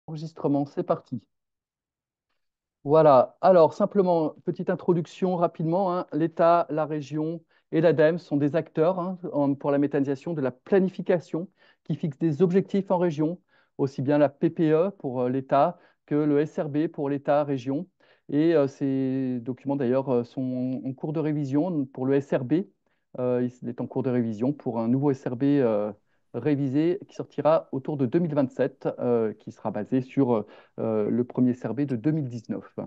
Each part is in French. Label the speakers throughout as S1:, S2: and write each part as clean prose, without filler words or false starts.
S1: Enregistrement, c'est parti. Voilà. Alors, simplement, petite introduction rapidement, hein. L'État, la région et l'ADEME sont des acteurs, hein, pour la méthanisation de la planification qui fixe des objectifs en région, aussi bien la PPE pour l'État que le SRB pour l'État-région. Et ces documents, d'ailleurs, sont en cours de révision pour le SRB. Il est en cours de révision pour un nouveau SRB révisé qui sortira autour de 2027, qui sera basé sur le premier SRB de 2019.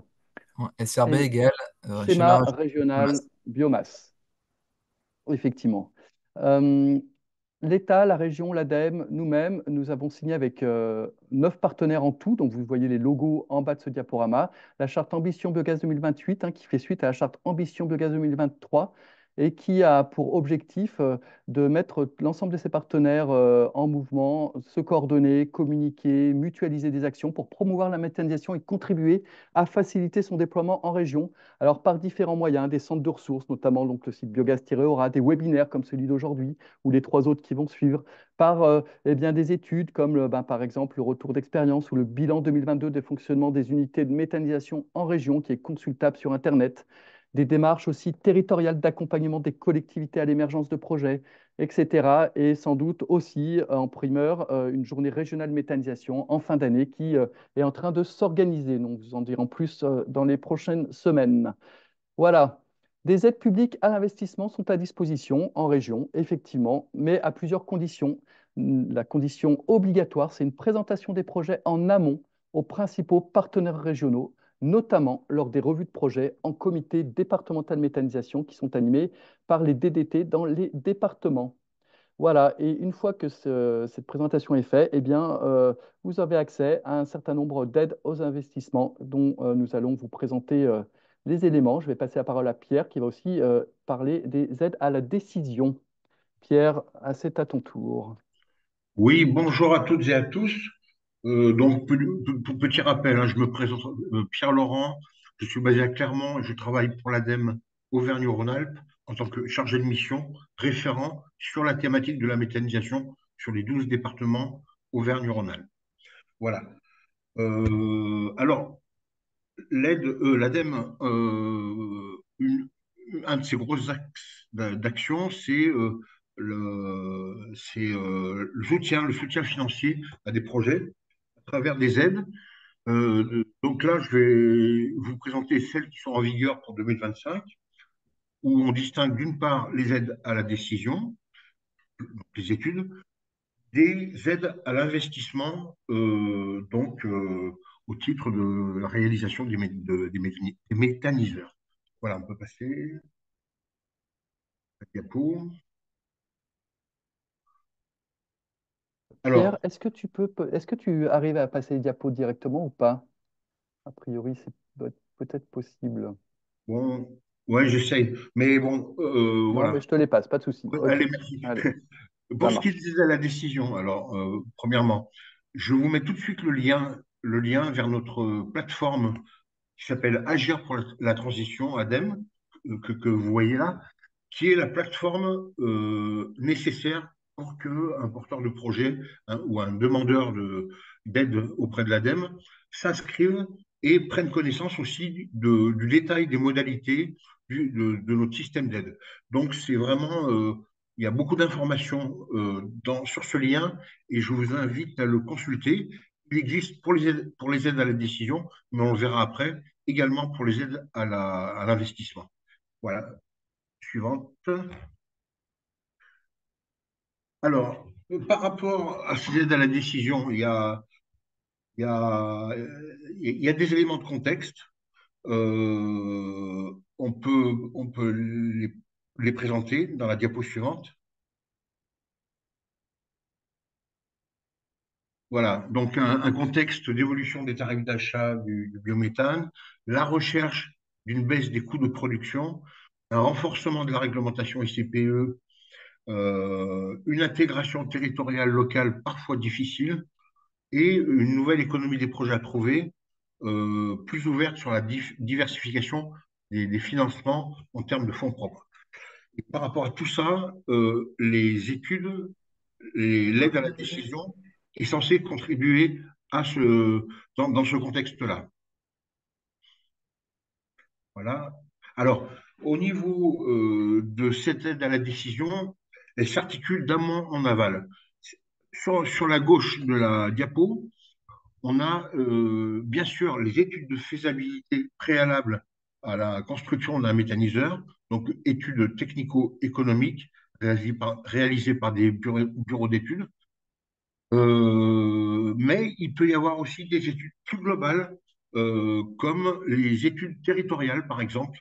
S2: Ouais, SRB
S1: Et
S2: égale schéma
S1: schéma
S2: régional de
S1: régional
S2: masse.
S1: biomasse, effectivement. Euh, L'État, la région, l'ADEME, nous-mêmes, nous avons signé avec 9 partenaires en tout. Donc, vous voyez les logos en bas de ce diaporama. La charte Ambition Biogaz 2028, hein, qui fait suite à la charte Ambition Biogaz 2023 et qui a pour objectif de mettre l'ensemble de ces partenaires en mouvement, se coordonner, communiquer, mutualiser des actions pour promouvoir la méthanisation et contribuer à faciliter son déploiement en région. Alors, par différents moyens, des centres de ressources, notamment donc, le site Biogaz-Aura, des webinaires comme celui d'aujourd'hui, ou les trois autres qui vont suivre, par eh bien, des études comme par exemple le retour d'expérience ou le bilan 2022 des fonctionnements des unités de méthanisation en région qui est consultable sur Internet, des démarches aussi territoriales d'accompagnement des collectivités à l'émergence de projets, etc. Et sans doute aussi en primeur une journée régionale méthanisation en fin d'année qui est en train de s'organiser. Donc, nous en dirons plus dans les prochaines semaines. Voilà. Des aides publiques à l'investissement sont à disposition en région, effectivement, mais à plusieurs conditions. La condition obligatoire, c'est une présentation des projets en amont aux principaux partenaires régionaux, notamment lors des revues de projets en comité départemental méthanisation qui sont animés par les DDT dans les départements. Voilà, et une fois que cette présentation est faite, eh bien, vous avez accès à un certain nombre d'aides aux investissements dont nous allons vous présenter les éléments. Je vais passer la parole à Pierre qui va aussi parler des aides à la décision. Pierre, c'est à ton tour.
S3: Oui, bonjour à toutes et à tous. Pour petit rappel, hein, je me présente Pierre Laurent, je suis basé à Clermont et je travaille pour l'ADEME Auvergne-Rhône-Alpes en tant que chargé de mission référent sur la thématique de la méthanisation sur les 12 départements Auvergne-Rhône-Alpes. Voilà. Alors, l'ADEME, un de ses gros axes d'action, le soutien financier à des projets à travers des aides. Donc là, je vais vous présenter celles qui sont en vigueur pour 2025, où on distingue d'une part les aides à la décision, donc les études, des aides à l'investissement, au titre de la réalisation des méthaniseurs. Voilà, on peut passer la diapo.
S1: Pierre,
S3: Alors,
S1: est-ce que tu arrives à passer les diapos directement ou pas? A priori, c'est peut-être possible.
S3: bon, ouais, j'essaye. Mais bon,
S1: Non, mais
S3: voilà.
S1: je te les passe, pas de souci.
S3: Ouais,
S1: Ok,
S3: allez, merci.
S1: allez, ça
S3: Pour ce qui
S1: marche.
S3: est de la décision, alors, premièrement, je vous mets tout de suite le lien vers notre plateforme qui s'appelle Agir pour la transition, ADEME, que vous voyez là, qui est la plateforme nécessaire pour qu'un porteur de projet, hein, ou un demandeur d'aide auprès de l'ADEME s'inscrive et prenne connaissance aussi du détail des modalités de notre système d'aide. Donc, c'est vraiment, il y a beaucoup d'informations sur ce lien et je vous invite à le consulter. Il existe pour les aides à la décision, mais on le verra après, également pour les aides à l'investissement. Voilà, suivante. Alors, par rapport à ces aides à la décision, il y a, il y a des éléments de contexte. On peut les présenter dans la diapo suivante. Voilà, donc un contexte d'évolution des tarifs d'achat du biométhane, la recherche d'une baisse des coûts de production, un renforcement de la réglementation ICPE, une intégration territoriale locale parfois difficile et une nouvelle économie des projets à trouver, plus ouverte sur la diversification des financements en termes de fonds propres. Et par rapport à tout ça, les études et l'aide à la décision est censée contribuer dans ce contexte-là. Voilà. Alors, au niveau de cette aide à la décision, elle s'articule d'amont en aval. Sur la gauche de la diapo, on a bien sûr les études de faisabilité préalables à la construction d'un méthaniseur, donc études technico-économiques réalisées par des bureaux d'études. Mais il peut y avoir aussi des études plus globales, comme les études territoriales, par exemple,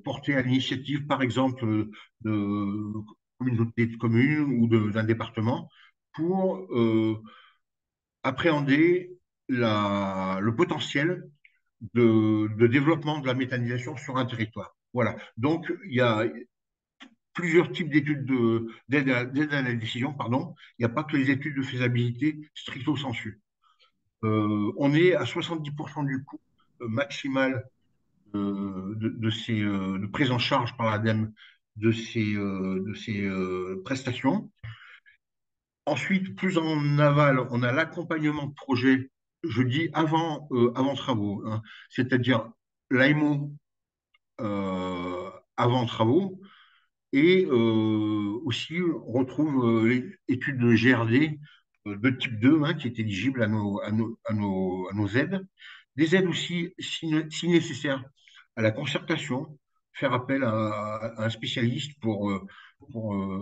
S3: portées à l'initiative, par exemple, de communautés de communes ou d'un département, pour appréhender le potentiel de développement de la méthanisation sur un territoire. Voilà. Donc, il y a plusieurs types d'études d'aide à la décision, pardon. Il n'y a pas que les études de faisabilité stricto sensu. On est à 70% du coût maximal de prise en charge par l'ADEME de ces prestations. Ensuite, plus en aval, on a l'accompagnement de projet, je dis avant travaux, hein, c'est-à-dire l'AMO avant travaux. Et aussi, on retrouve les études de GRD de type 2, hein, qui est éligible à nos aides. Des aides aussi, si nécessaire, à la concertation, faire appel à un spécialiste pour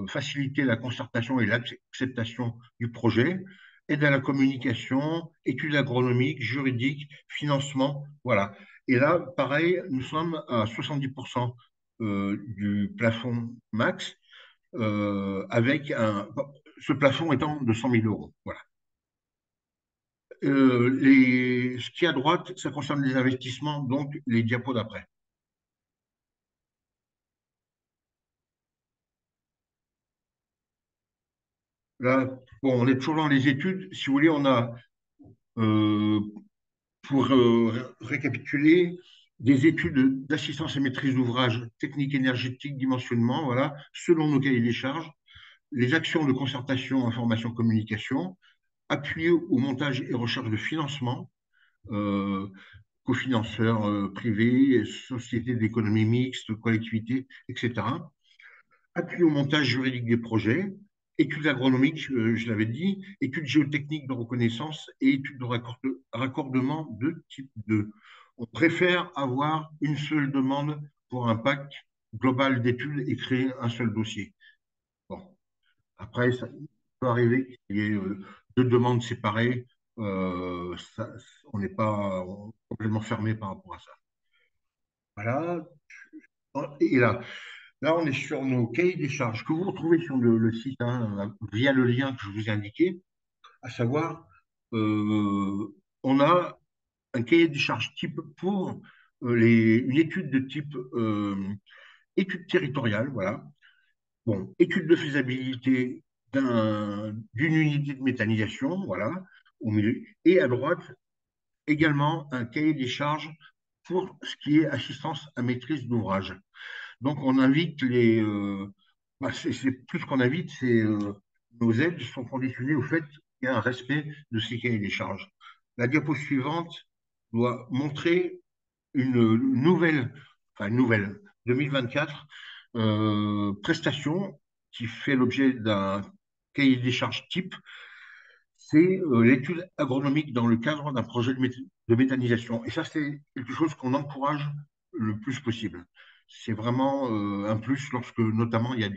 S3: faciliter la concertation et l'acceptation du projet. Aide à la communication, études agronomiques, juridiques, financement, voilà. Et là, pareil, nous sommes à 70% du plafond max, avec ce plafond étant de 100 000 euros. Voilà. Ce qui est à droite, ça concerne les investissements, donc les diapos d'après. Là, bon, on est toujours dans les études. Si vous voulez, on a, euh, pour récapituler, des études d'assistance et maîtrise d'ouvrage, technique énergétique, dimensionnement, voilà, selon nos cahiers des charges, les actions de concertation, information, communication, appuyé au montage et recherche de financement, euh, cofinanceurs privés, sociétés d'économie mixte, collectivités, etc. Appui au montage juridique des projets, études agronomiques, je l'avais dit, études géotechniques de reconnaissance et études de raccordement de type 2. On préfère avoir une seule demande pour un pack global d'études et créer un seul dossier. Bon, après, ça peut arriver qu'il y ait deux demandes séparées. On n'est pas complètement fermé par rapport à ça. Voilà. Et là, on est sur nos cahiers des charges que vous retrouvez sur le site, hein, via le lien que je vous ai indiqué, à savoir, on a un cahier des charges type pour une étude de type étude territoriale, voilà. Bon, étude de faisabilité d'une unité de méthanisation, voilà, au milieu. Et à droite, également un cahier des charges pour ce qui est assistance à maîtrise d'ouvrage. Donc, on invite c'est plus qu'on invite, nos aides sont conditionnées au fait qu'il y a un respect de ces cahiers des charges. La diapo suivante doit montrer une nouvelle, enfin une nouvelle, 2024, prestation qui fait l'objet d'un cahier des charges type, c'est l'étude agronomique dans le cadre d'un projet de méthanisation. Et ça, c'est quelque chose qu'on encourage le plus possible. C'est vraiment un plus lorsque, notamment, il y a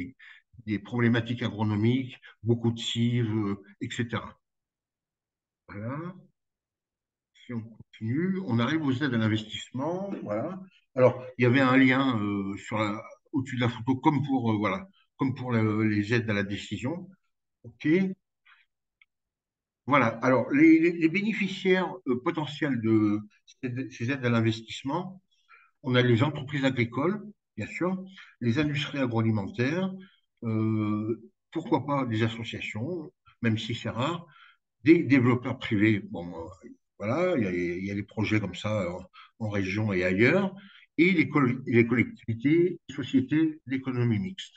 S3: des problématiques agronomiques, beaucoup de cives, etc. Voilà. Si on continue, on arrive aux aides à l'investissement. Voilà. Alors, il y avait un lien au-dessus de la photo, voilà, comme pour les aides à la décision. OK. Voilà. Alors, les bénéficiaires potentiels de ces aides à l'investissement, on a les entreprises agricoles, bien sûr, les industries agroalimentaires, pourquoi pas des associations, même si c'est rare, des développeurs privés. Bon, voilà, il y a des projets comme ça en région et ailleurs, et les collectivités, les sociétés d'économie mixte.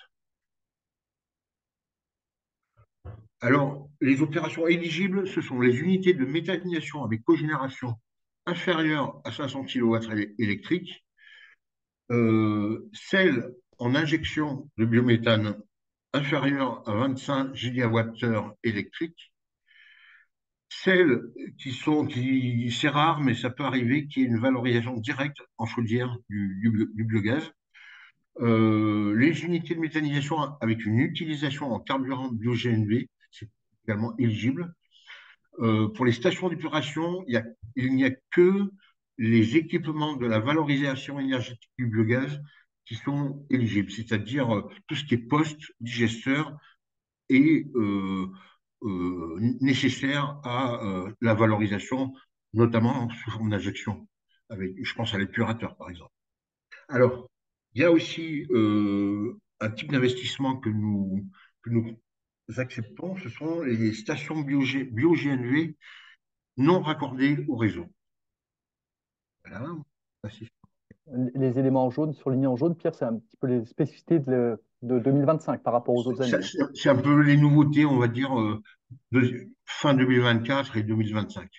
S3: Alors, les opérations éligibles, ce sont les unités de méthanisation avec cogénération inférieure à 500 kW électriques, celles en injection de biométhane inférieure à 25 gigawattheures électriques, celles c'est rare, mais ça peut arriver qu'il y ait une valorisation directe en chaudière du biogaz. Les unités de méthanisation avec une utilisation en carburant bio-GNV, c'est également éligible. Pour les stations d'épuration, il n'y a que les équipements de la valorisation énergétique du biogaz qui sont éligibles, c'est-à-dire tout ce qui est post-digesteur et nécessaire à la valorisation, notamment sous forme d'injection, avec, je pense à l'épurateur par exemple. Alors, il y a aussi un type d'investissement que nous acceptons, ce sont les stations bio-GNV non raccordées au réseau. Voilà.
S1: Les éléments en jaune, surlignés en jaune, Pierre, c'est un petit peu les spécificités de 2025 par rapport aux autres années, hein.
S3: C'est un peu les nouveautés, on va dire, de fin 2024 et 2025.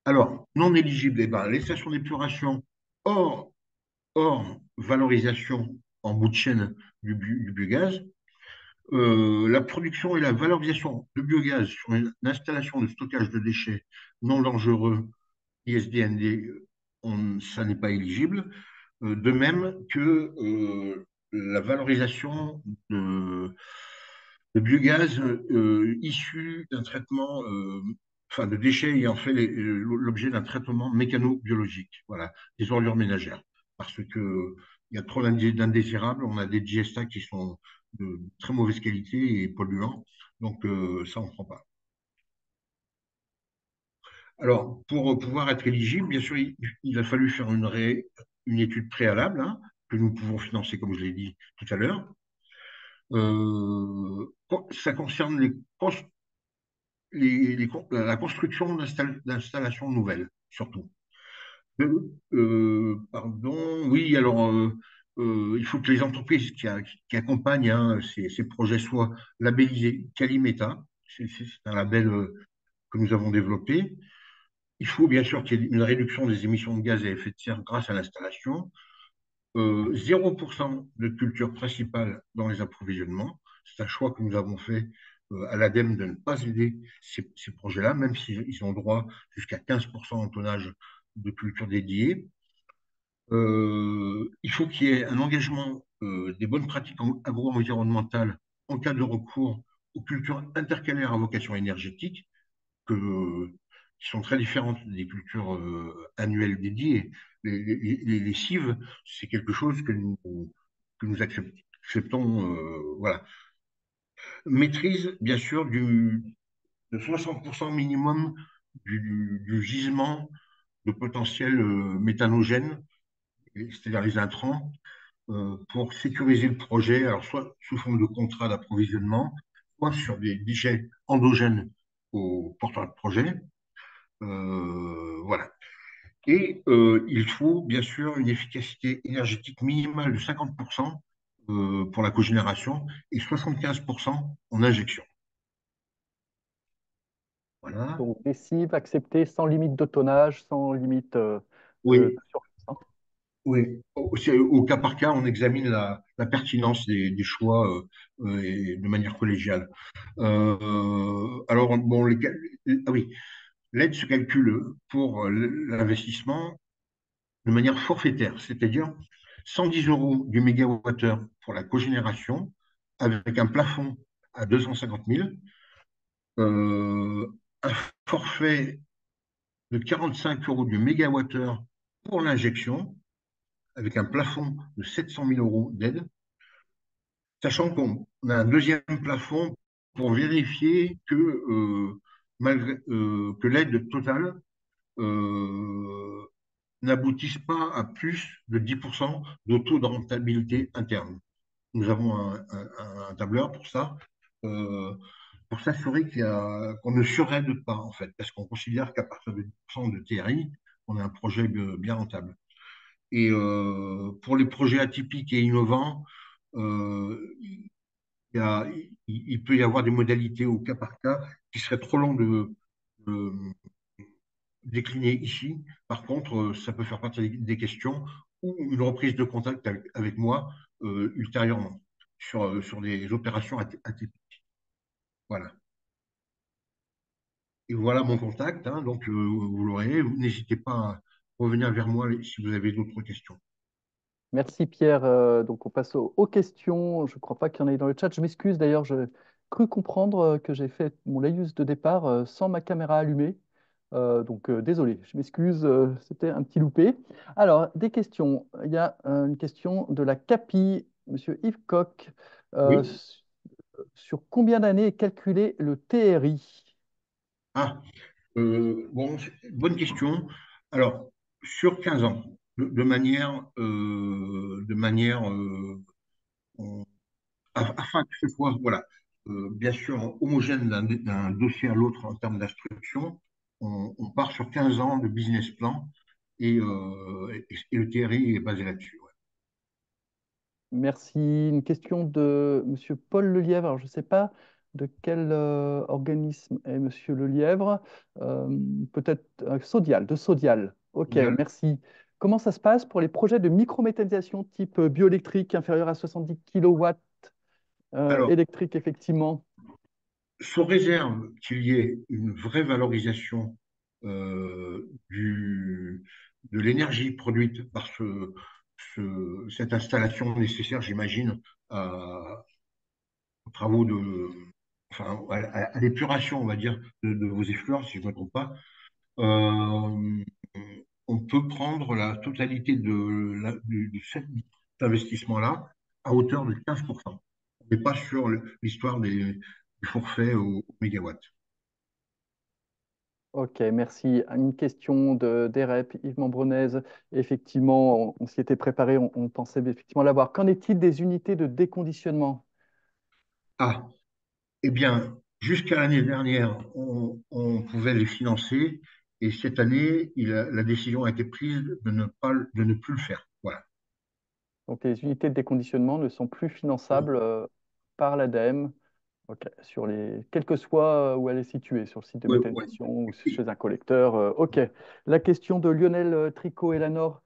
S3: Alors, non éligibles, eh ben, les stations d'épuration hors, hors valorisation en bout de chaîne du biogaz, la production et la valorisation de biogaz sur une installation de stockage de déchets non dangereux, ISDND, ça n'est pas éligible. De même que la valorisation de biogaz issu d'un traitement, enfin de déchets ayant fait l'objet d'un traitement mécano-biologique, voilà, des ordures ménagères. Parce que il y a trop d'indésirables, on a des digestats qui sont de très mauvaise qualité et polluants, donc ça on ne prend pas. Alors, pour pouvoir être éligible, bien sûr, il a fallu faire une étude préalable, hein, que nous pouvons financer, comme je l'ai dit tout à l'heure. Ça concerne la construction d'installations nouvelles, surtout. Pardon, oui, alors il faut que les entreprises qui accompagnent, hein, ces projets soient labellisées Calimeta. C'est un label que nous avons développé. Il faut bien sûr qu'il y ait une réduction des émissions de gaz à effet de serre grâce à l'installation. 0% de culture principale dans les approvisionnements. C'est un choix que nous avons fait à l'ADEME de ne pas aider ces projets-là, même s'ils ont droit jusqu'à 15% en tonnage de culture dédiée. Il faut qu'il y ait un engagement des bonnes pratiques agro-environnementales en cas de recours aux cultures intercalaires à vocation énergétique, qui sont très différentes des cultures annuelles dédiées. Les cives, c'est quelque chose que nous acceptons. Voilà. Maîtrise, bien sûr, de 60% minimum du gisement de potentiel méthanogène, c'est-à-dire les intrants, pour sécuriser le projet, alors soit sous forme de contrat d'approvisionnement, soit sur des déchets endogènes aux porteurs de projet. Voilà. Et il faut bien sûr une efficacité énergétique minimale de 50% pour la cogénération et 75% en injection. Voilà.
S1: Donc, des cibles acceptées sans limite de tonnage, sans limite de
S3: Oui,
S1: surface, hein.
S3: oui. Au cas par cas, on examine la pertinence des choix et de manière collégiale. Alors, bon, ah oui, l'aide se calcule pour l'investissement de manière forfaitaire, c'est-à-dire 110 euros du mégawattheure pour la cogénération, avec un plafond à 250 000, un forfait de 45 euros du mégawattheure pour l'injection, avec un plafond de 700 000 euros d'aide, sachant qu'on a un deuxième plafond pour vérifier que l'aide totale n'aboutissent pas à plus de 10% de taux de rentabilité interne. Nous avons un tableur euh, pour s'assurer qu'on ne suraide pas, en fait, parce qu'on considère qu'à partir de 10% de TRI, on a un projet bien rentable. Et pour les projets atypiques et innovants, il il peut y avoir des modalités au cas par cas qui seraient trop longues de décliner ici. Par contre, ça peut faire partie des questions ou une reprise de contact avec moi ultérieurement sur des opérations atypiques. Voilà. Et voilà mon contact, hein, donc vous l'aurez. N'hésitez pas à revenir vers moi si vous avez d'autres questions.
S1: Merci Pierre. Donc on passe aux questions. Je ne crois pas qu'il y en ait dans le chat. Je m'excuse d'ailleurs, j'ai cru comprendre que j'ai fait mon laïus de départ sans ma caméra allumée. Donc désolé, je m'excuse, c'était un petit loupé. Alors, des questions. Il y a une question de la CAPI, Monsieur Yves Coq.
S3: Oui.
S1: Sur combien d'années est calculé le TRI?
S3: Ah, bon, bonne question. Alors, sur 15 ans, on- afin que ce soit, voilà, bien sûr, homogène d'un dossier à l'autre en termes d'instruction, on part sur 15 ans de business plan et le TRI est basé là-dessus. Ouais.
S1: Merci. Une question de Monsieur Paul Lelièvre. Alors, je ne sais pas de quel organisme est Monsieur Lelièvre. Euh, Peut-être Sodial, de Sodial. Ok,
S3: Mondial.
S1: merci. Comment ça se passe pour les projets de microméthanisation type bioélectrique inférieur à 70 kilowatts
S3: Alors,
S1: électrique, effectivement?
S3: sous réserve qu'il y ait une vraie valorisation de l'énergie produite par cette installation nécessaire, j'imagine, aux travaux enfin, à l'épuration, on va dire, de vos effluents, si je ne me trompe pas, euh, on peut prendre la totalité de cet investissement-là à hauteur de 15%. On n'est pas sur l'histoire du forfait au mégawatt.
S1: Ok, merci. Une question de d'EREP, Yves Membrenez. Effectivement, on s'y était préparé, on pensait effectivement l'avoir. Qu'en est-il des unités de déconditionnement?
S3: Ah, eh bien, jusqu'à l'année dernière, on pouvait les financer et cette année, la décision a été prise de ne plus le faire. Voilà.
S1: Donc, les unités de déconditionnement ne sont plus finançables par l'ADEME, ok, quel que soit où elle est située, sur le site de
S3: Oui, oui.
S1: méthanisation ou chez un collecteur. Ok. La question de Lionel Tricot-Elanor,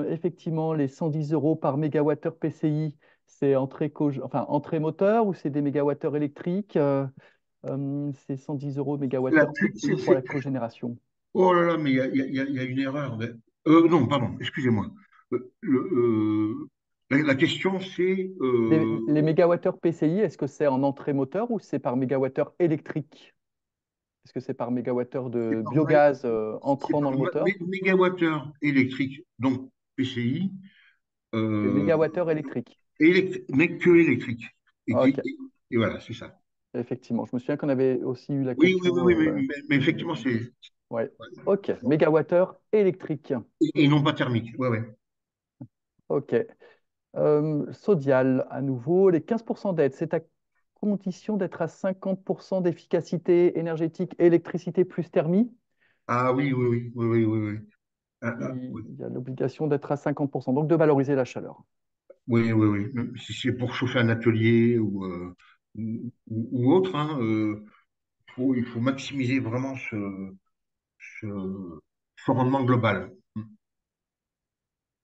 S1: effectivement, les 110 euros par mégawattheure PCI, c'est enfin, entrée moteur ou c'est des mégawattheures électriques? C'est 110 euros
S3: La
S1: mégawattheure
S3: plus-
S1: PCI pour la cogénération.
S3: Oh là là, mais il y a une erreur. Non, pardon, excusez-moi. La question, c'est
S1: Les mégawattheures PCI, est-ce que c'est en entrée moteur ou c'est par mégawattheure électrique? Est-ce que c'est par mégawattheure
S3: c'est
S1: de
S3: par,
S1: biogaz
S3: c'est
S1: entrant dans
S3: par
S1: le moteur?
S3: mégawattheure électrique, donc PCI,
S1: C'est
S3: euh,
S1: mégawattheure électrique.
S3: mais que électrique. Et,
S1: Ok,
S3: qui- et voilà, c'est ça.
S1: effectivement. Je me souviens qu'on avait aussi eu la
S3: Oui, oui, oui,
S1: question.
S3: oui, mais effectivement,
S1: Ouais. Ok, mégawattheure électrique.
S3: et non pas thermique. Ouais, ouais.
S1: Ok. Sodial, à nouveau, les 15% d'aide, c'est à condition d'être à 50% d'efficacité énergétique, électricité plus thermie.
S3: Ah oui, oui, oui, oui, oui, oui, oui. Oui,
S1: Il y a l'obligation d'être à 50%, donc de valoriser la chaleur.
S3: oui, oui, oui. Même si c'est pour chauffer un atelier ou autre, hein, il faut maximiser vraiment ce, ce rendement global.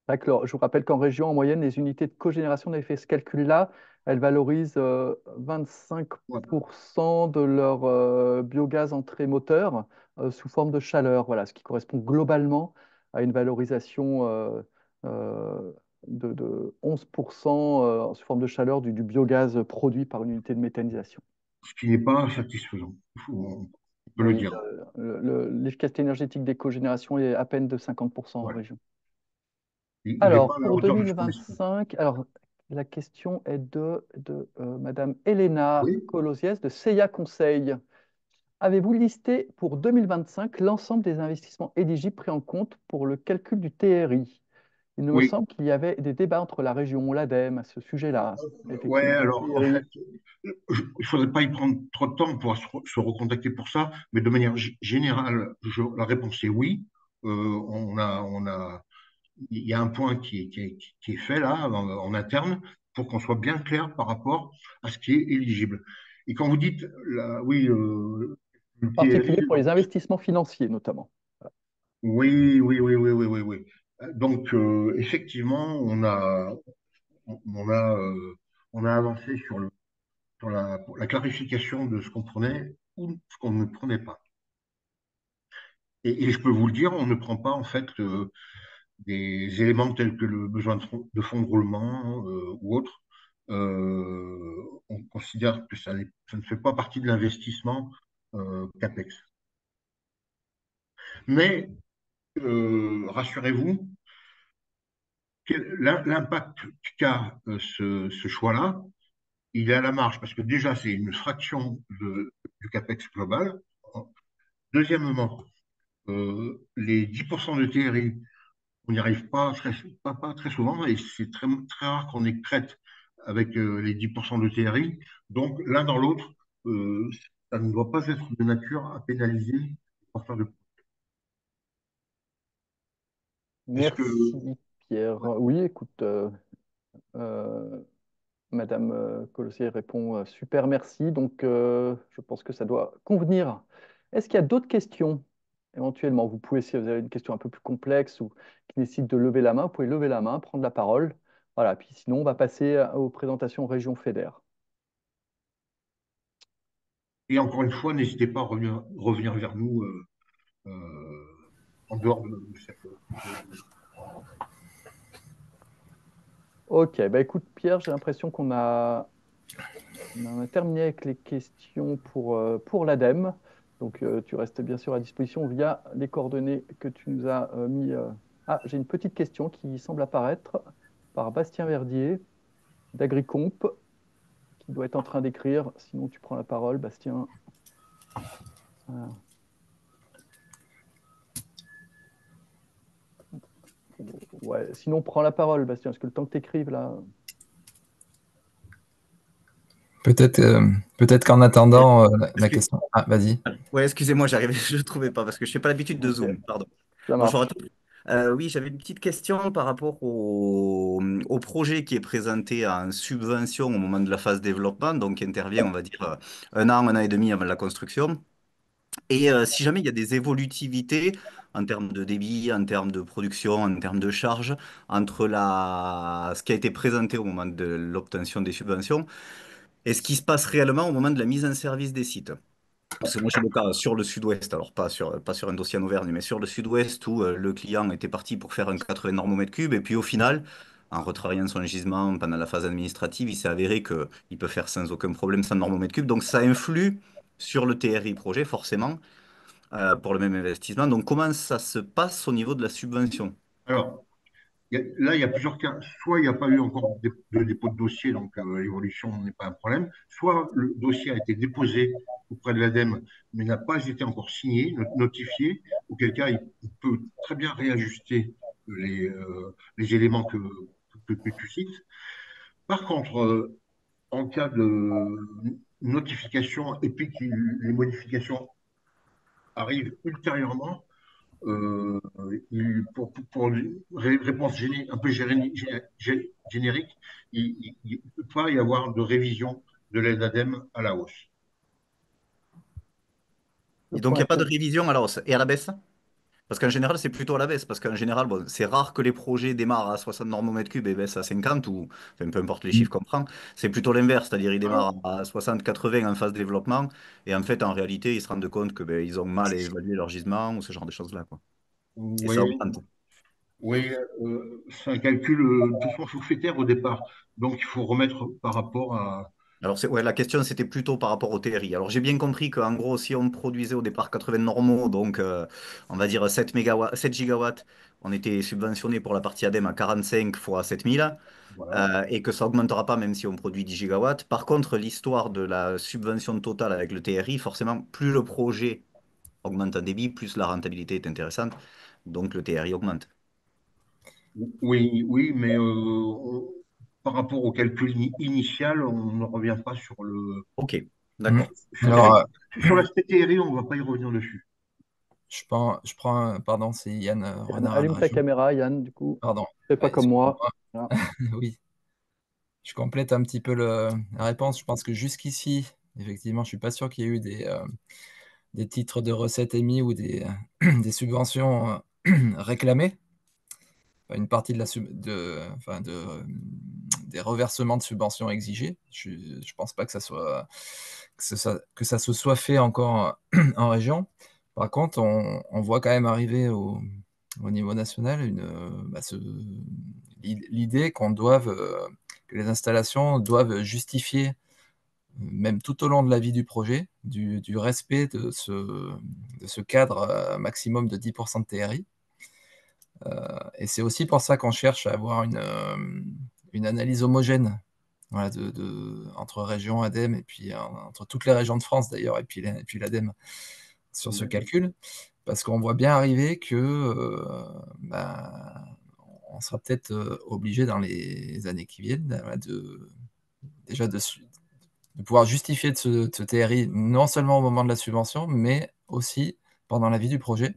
S1: D'accord. Je vous rappelle qu'en région, en moyenne, les unités de cogénération, on avait fait ce calcul-là, elles valorisent 25% de leur biogaz entrée moteur sous forme de chaleur. Voilà, ce qui correspond globalement à une valorisation euh, de 11% sous forme de chaleur du biogaz produit par une unité de méthanisation.
S3: Ce qui n'est pas satisfaisant. On peut le
S1: Oui,
S3: dire.
S1: l'efficacité énergétique des cogénérations est à peine de 50% en
S3: Voilà.
S1: région.
S3: Il n'est pas
S1: Alors,
S3: à la
S1: pour
S3: hauteur de ce qu'on espère.
S1: 2025, alors, la question est de Madame Elena
S3: Oui.
S1: Colosiès de Seya Conseil. Avez-vous listé pour 2025 l'ensemble des investissements éligibles pris en compte pour le calcul du TRI? Il me
S3: Oui.
S1: semble qu'il y avait des débats entre la région, l'ADEME à ce sujet-là.
S3: Ouais,
S1: Effectivement, le
S3: alors en fait,
S1: TRI.
S3: il ne faudrait pas y prendre trop de temps, on pourra se recontacter pour ça, mais de manière générale, la réponse est oui. Il y a un point qui est fait là, en interne, pour qu'on soit bien clair par rapport à ce qui est éligible. Et quand vous dites, oui, le
S1: Particulier
S3: TRI,
S1: pour les investissements financiers, notamment.
S3: oui, oui, oui, oui, oui, oui, oui. Donc, effectivement, on a, euh, on a avancé sur la clarification de ce qu'on prenait ou ce qu'on ne prenait pas. Et je peux vous le dire, on ne prend pas en fait des éléments tels que le besoin de fonds de roulement ou autre. On considère que ça ne fait pas partie de l'investissement CAPEX. Mais rassurez-vous, l'impact qu'a ce choix-là, il est à la marge, parce que déjà, c'est une fraction du CAPEX global. Deuxièmement, les 10% de TRI, on n'y arrive pas très souvent, et c'est très, très rare qu'on ait crête avec les 10% de TRI. Donc, l'un dans l'autre, euh, ça ne doit pas être de nature à pénaliser les porteurs de. Est-ce que
S1: Merci, Pierre. Oui, écoute, euh, Madame Colossier répond super, merci. Donc, je pense que ça doit convenir. Est-ce qu'il y a d'autres questions? Éventuellement, vous pouvez, si vous avez une question un peu plus complexe ou qui nécessite de lever la main, vous pouvez lever la main, prendre la parole. Voilà, puis sinon, on va passer aux présentations région fédère.
S3: et encore une fois, n'hésitez pas à revenir vers nous euh, en dehors de cette.
S1: Ok, bah écoute, Pierre, j'ai l'impression on en a terminé avec les questions pour l'ADEME. Donc, tu restes bien sûr à disposition via les coordonnées que tu nous as mis. Ah, j'ai une petite question qui semble apparaître par Bastien Verdier d'Agricomp, qui doit être en train d'écrire. Sinon, tu prends la parole, Bastien. Ah, ouais, sinon, prends la parole, Bastien, parce que le temps que tu écrives, là.
S2: Peut-être peut-être qu'en
S4: Ouais,
S2: attendant la
S4: excuse-
S2: question. Ah, vas-y.
S4: ouais, excusez-moi, j'arrivais, je ne trouvais pas parce que je n'ai pas l'habitude de
S1: Ok,
S4: Zoom. Pardon.
S1: ça
S4: Bonjour à
S1: marche.
S4: tous. Oui, j'avais une petite question par rapport au projet qui est présenté en subvention au moment de la phase développement, donc qui intervient, on va dire, un an et demi avant la construction. Et si jamais il y a des évolutivités en termes de débit, en termes de production, en termes de charge, entre ce qui a été présenté au moment de l'obtention des subventions et ce qui se passe réellement au moment de la mise en service des sites. Parce que moi, j'ai le cas sur le sud-ouest, alors pas sur un dossier en Auvergne, mais sur le sud-ouest où le client était parti pour faire un 80 normomètres cubes, et puis au final, en retravaillant son gisement pendant la phase administrative, il s'est avéré qu'il peut faire sans aucun problème 100 normomètres cubes. Donc ça influe sur le TRI projet, forcément, pour le même investissement. Donc comment ça se passe au niveau de la subvention?
S3: Alors, là, il y a plusieurs cas. Soit il n'y a pas eu encore de dépôt de dossier, donc l'évolution n'est pas un problème. Soit le dossier a été déposé auprès de l'ADEME, mais n'a pas été encore signé, notifié, auquel cas il peut très bien réajuster les éléments que tu cites. Par contre, en cas de notification et puis que les modifications arrivent ultérieurement, euh, pour une réponse un peu générique, il ne peut pas y avoir de révision de l'aide ADEME à la hausse.
S1: Le
S4: Et donc il
S1: point
S4: n'y a
S1: est
S4: pas de
S1: clair.
S4: révision à la hausse et à la baisse? Parce qu'en général, c'est plutôt à la baisse. Parce qu'en général, bon, c'est rare que les projets démarrent à 60 normomètres cubes et baissent à 50, ou enfin, peu importe les chiffres qu'on prend. C'est plutôt l'inverse, c'est-à-dire ils démarrent
S3: Alors,
S4: à 60, 80 en phase développement, et en fait, en réalité, ils se rendent compte que ben, ils ont mal évalué leur gisement ou ce genre de choses-là, quoi. Et ça
S3: oui,
S4: augmente.
S3: oui, c'est un calcul doucement forfaitaire au départ. Donc, il faut remettre par rapport à.
S4: Alors, ouais, la question, c'était plutôt par rapport au TRI. Alors, j'ai bien compris qu'en gros, si on produisait au départ 80 normaux, donc on va dire 7 mégawatts, 7 gigawatts, on était subventionné pour la partie ADEME à 45 fois 7000.
S3: Voilà.
S4: Et que ça augmentera pas même si on produit 10 gigawatts. Par contre, l'histoire de la subvention totale avec le TRI, forcément, plus le projet augmente en débit, plus la rentabilité est intéressante. Donc le TRI augmente.
S3: Oui, oui, mais par rapport au calcul initial, on ne revient pas
S4: Ok,
S2: Mm.
S4: d'accord.
S3: sur
S4: Ok,
S2: Alors,
S4: ok.
S3: sur l'aspect TRI, on ne va pas y revenir dessus.
S2: je prends pardon, c'est Yann
S1: Yann,
S2: Renard à la
S1: allume ta
S2: région.
S1: caméra, Yann, du coup.
S2: Pardon,
S1: Fais pas comme moi.
S2: excuse-moi.
S1: Voilà.
S2: Oui, je complète un petit peu la réponse. Je pense que jusqu'ici, effectivement, je ne suis pas sûr qu'il y ait eu des titres de recettes émis ou des subventions réclamées. Enfin, une partie des reversements de subventions exigés. Je ne pense pas que que ça se soit fait encore en région. Par contre, on voit quand même arriver au niveau national l'idée que les installations doivent justifier, même tout au long de la vie du projet, du respect de ce cadre maximum de 10% de TRI. Et c'est aussi pour ça qu'on cherche à avoir une analyse homogène, voilà, entre régions, ADEME, et puis entre toutes les régions de France d'ailleurs, et puis l'ADEME sur ce calcul, parce qu'on voit bien arriver que on sera peut-être obligé dans les années qui viennent déjà de pouvoir justifier de ce TRI, non seulement au moment de la subvention, mais aussi pendant la vie du projet,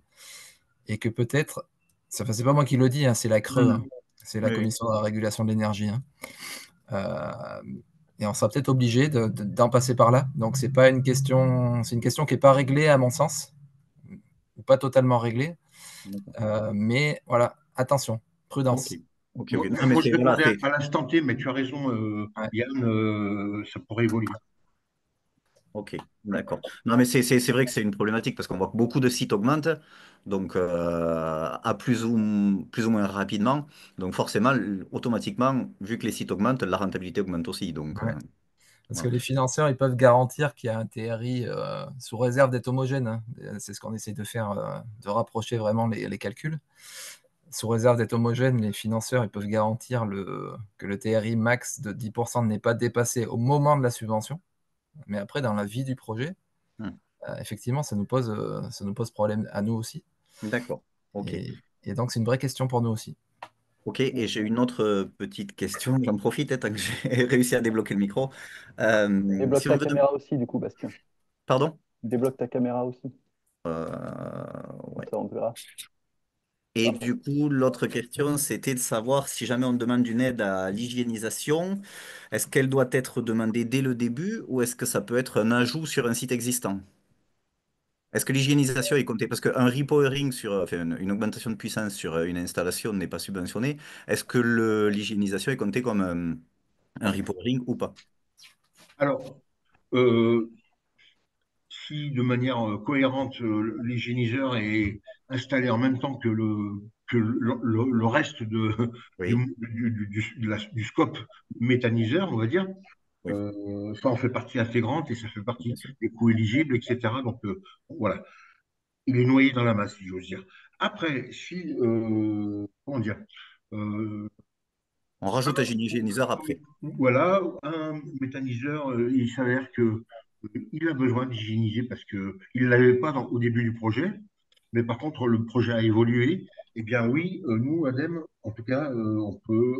S2: et que peut-être, c'est pas moi qui le dis, hein, c'est la CRE, hein, c'est la
S4: Oui, oui.
S2: Commission de la régulation de l'énergie, hein. Et on sera peut-être obligé d'en passer par là. Donc c'est une question qui n'est pas réglée à mon sens, ou pas totalement réglée. Mais voilà, attention,
S4: Ok,
S2: prudence.
S4: ok, ok.
S3: Moi,
S4: Non, mais
S3: moi, je
S4: c'est voilà,
S3: répondais
S4: c'est
S3: à l'instant T, mais tu as raison,
S2: Ouais.
S3: Yann, ça pourrait évoluer.
S4: ok, d'accord. Non, mais c'est vrai que c'est une problématique parce qu'on voit que beaucoup de sites augmentent, donc à plus ou moins rapidement. Donc forcément, automatiquement, vu que les sites augmentent, la rentabilité augmente aussi. Donc
S2: Ouais. Parce que
S4: voilà.
S2: les financeurs, ils peuvent garantir qu'il y a un TRI sous réserve d'être homogène, hein. C'est ce qu'on essaie de faire, de rapprocher vraiment les calculs. Sous réserve d'être homogène, les financeurs, ils peuvent garantir que le TRI max de 10% n'est pas dépassé au moment de la subvention. Mais après, dans la vie du projet,
S4: Hmm.
S2: effectivement, ça nous pose problème à nous aussi.
S4: D'accord. Ok.
S2: Et donc, c'est une vraie question pour nous aussi.
S4: Ok, et j'ai une autre petite question. J'en profite tant que j'ai réussi à débloquer le micro.
S1: Débloque
S4: Si on
S1: ta
S4: veut...
S1: caméra aussi, du coup, Bastien.
S4: Pardon?
S1: Débloque ta caméra aussi. Comme
S4: Ouais.
S1: ça, on te verra.
S4: Et
S1: Parfait.
S4: du coup, l'autre question, c'était de savoir si jamais on demande une aide à l'hygiénisation, est-ce qu'elle doit être demandée dès le début ou est-ce que ça peut être un ajout sur un site existant? Est-ce que l'hygiénisation est comptée? Parce qu'un repowering enfin, une augmentation de puissance sur une installation n'est pas subventionné. Est-ce que l'hygiénisation est comptée comme un repowering ou pas?
S3: Alors, euh, si de manière cohérente, l'hygiéniseur est installé en même temps que le reste
S4: Oui,
S3: du scope méthaniseur, on va dire,
S4: oui,
S3: ça en fait partie intégrante et ça fait
S4: bien
S3: partie
S4: sûr.
S3: des coûts éligibles, etc. Donc voilà, il est noyé dans la masse, si j'ose dire. Après, si, comment dire, euh,
S4: On rajoute un hygiéniseur après.
S3: voilà, un méthaniseur, il s'avère que il a besoin d'hygiéniser parce que il l'avait pas au début du projet, mais par contre le projet a évolué. Eh bien oui, nous, ADEME, en tout cas, on peut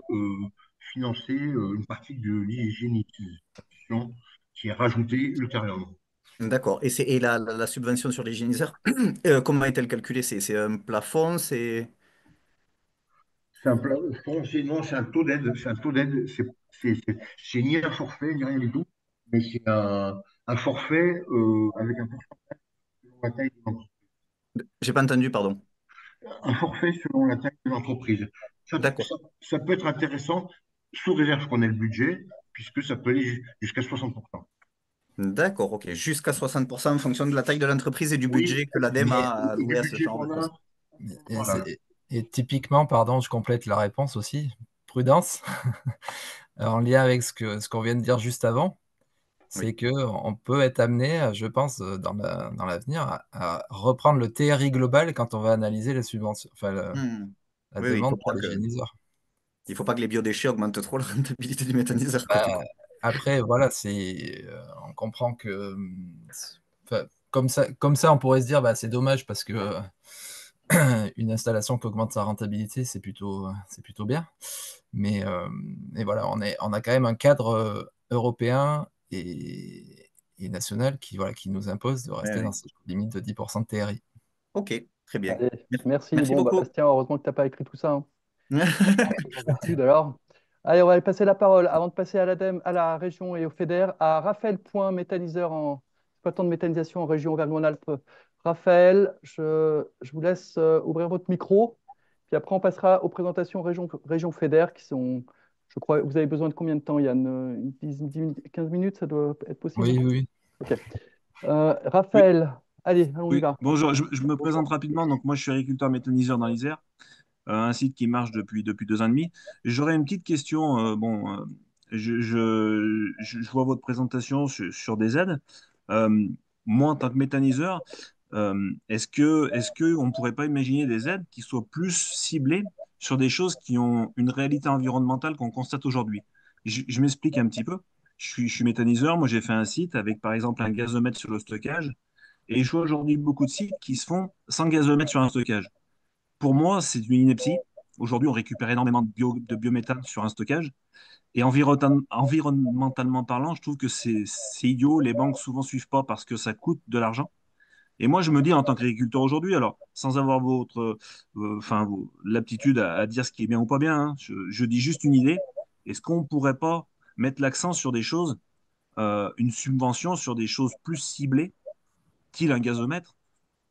S3: financer une partie de l'hygiénisation qui est rajoutée ultérieurement.
S4: D'accord. Et la subvention sur l'hygiéniseur, comment est-elle calculée? C'est un plafond, c'est...
S3: Non, c'est un taux d'aide, c'est un taux d'aide, c'est ni un forfait ni rien du tout, mais c'est un forfait avec un pourcentage selon la taille de l'entreprise.
S4: J'ai pas entendu, pardon.
S3: Un forfait selon la taille de l'entreprise. Ça,
S4: D'accord.
S3: ça, ça peut être intéressant sous réserve qu'on ait le budget, puisque ça peut aller jusqu'à 60%.
S4: D'accord, ok. Jusqu'à 60% en fonction de la taille de l'entreprise et du
S3: Oui,
S4: budget que l'ADEME
S2: Mais,
S4: a
S3: et du
S4: alloué à ce
S3: budget
S4: genre de
S3: qu'on
S4: choses.
S3: a,
S2: et,
S3: voilà.
S2: et typiquement, pardon, je complète la réponse aussi, prudence, en lien avec ce qu'on vient de dire juste avant,
S4: Oui.
S2: c'est qu'on peut être amené, je pense, dans l'avenir, à reprendre le TRI global quand on va analyser les subventions, enfin,
S4: Hmm.
S2: la
S4: Oui, oui,
S2: demande pour l'hygiéniseur.
S4: il faut pas que les biodéchets augmentent trop la rentabilité du méthaniseur, quoi, du
S2: Bah,
S4: coup.
S2: après, voilà, on comprend que, enfin, comme ça, on pourrait se dire, bah, c'est dommage parce que une installation qui augmente sa rentabilité, c'est plutôt bien. Mais voilà, on a quand même un cadre européen et national voilà, qui nous impose de
S4: Ouais,
S2: rester dans
S4: ouais.
S2: cette limite de 10% de TRI.
S4: Ok, très bien.
S1: Allez, merci.
S4: Merci
S1: Bon, bah,
S4: beaucoup.
S1: Bastien, heureusement que tu n'as pas écrit tout ça, hein. Toujours d'études alors. Allez, on va passer la parole, avant de passer à l'ADEME, à la région et au FEDER, à Raphaël Point, méthaniseur exploitant de méthanisation en région Auvergne-Rhône-Alpes. Raphaël, je vous laisse ouvrir votre micro, puis après on passera aux présentations région FEDER qui sont, je crois, vous avez besoin de combien de temps, Yann? Une 15 minutes, ça doit être possible?
S2: Oui, oui, oui.
S1: Ok.
S5: Oui,
S1: Raphaël, allez, on y
S5: oui.
S1: va.
S5: Bonjour, je me présente rapidement. Donc, moi, je suis agriculteur méthaniseur dans l'Isère, un site qui marche depuis 2 ans et demi. J'aurais une petite question. Je vois votre présentation sur des aides. Euh, Moi, en tant que méthaniseur, est-ce que on ne pourrait pas imaginer des aides qui soient plus ciblées sur des choses qui ont une réalité environnementale qu'on constate aujourd'hui? Je m'explique un petit peu. Je suis méthaniseur. Moi, j'ai fait un site avec, par exemple, un gazomètre sur le stockage. Et je vois aujourd'hui beaucoup de sites qui se font sans gazomètre sur un stockage. Pour moi, c'est une ineptie. Aujourd'hui, on récupère énormément de biométhane sur un stockage. Et environnementalement parlant, je trouve que c'est idiot. Les banques souvent suivent pas parce que ça coûte de l'argent. Et moi, je me dis en tant qu'agriculteur aujourd'hui, alors sans avoir l'aptitude à dire ce qui est bien ou pas bien, hein, je dis juste une idée. Est-ce qu'on ne pourrait pas mettre l'accent sur des choses, une subvention sur des choses plus ciblées, style un gazomètre?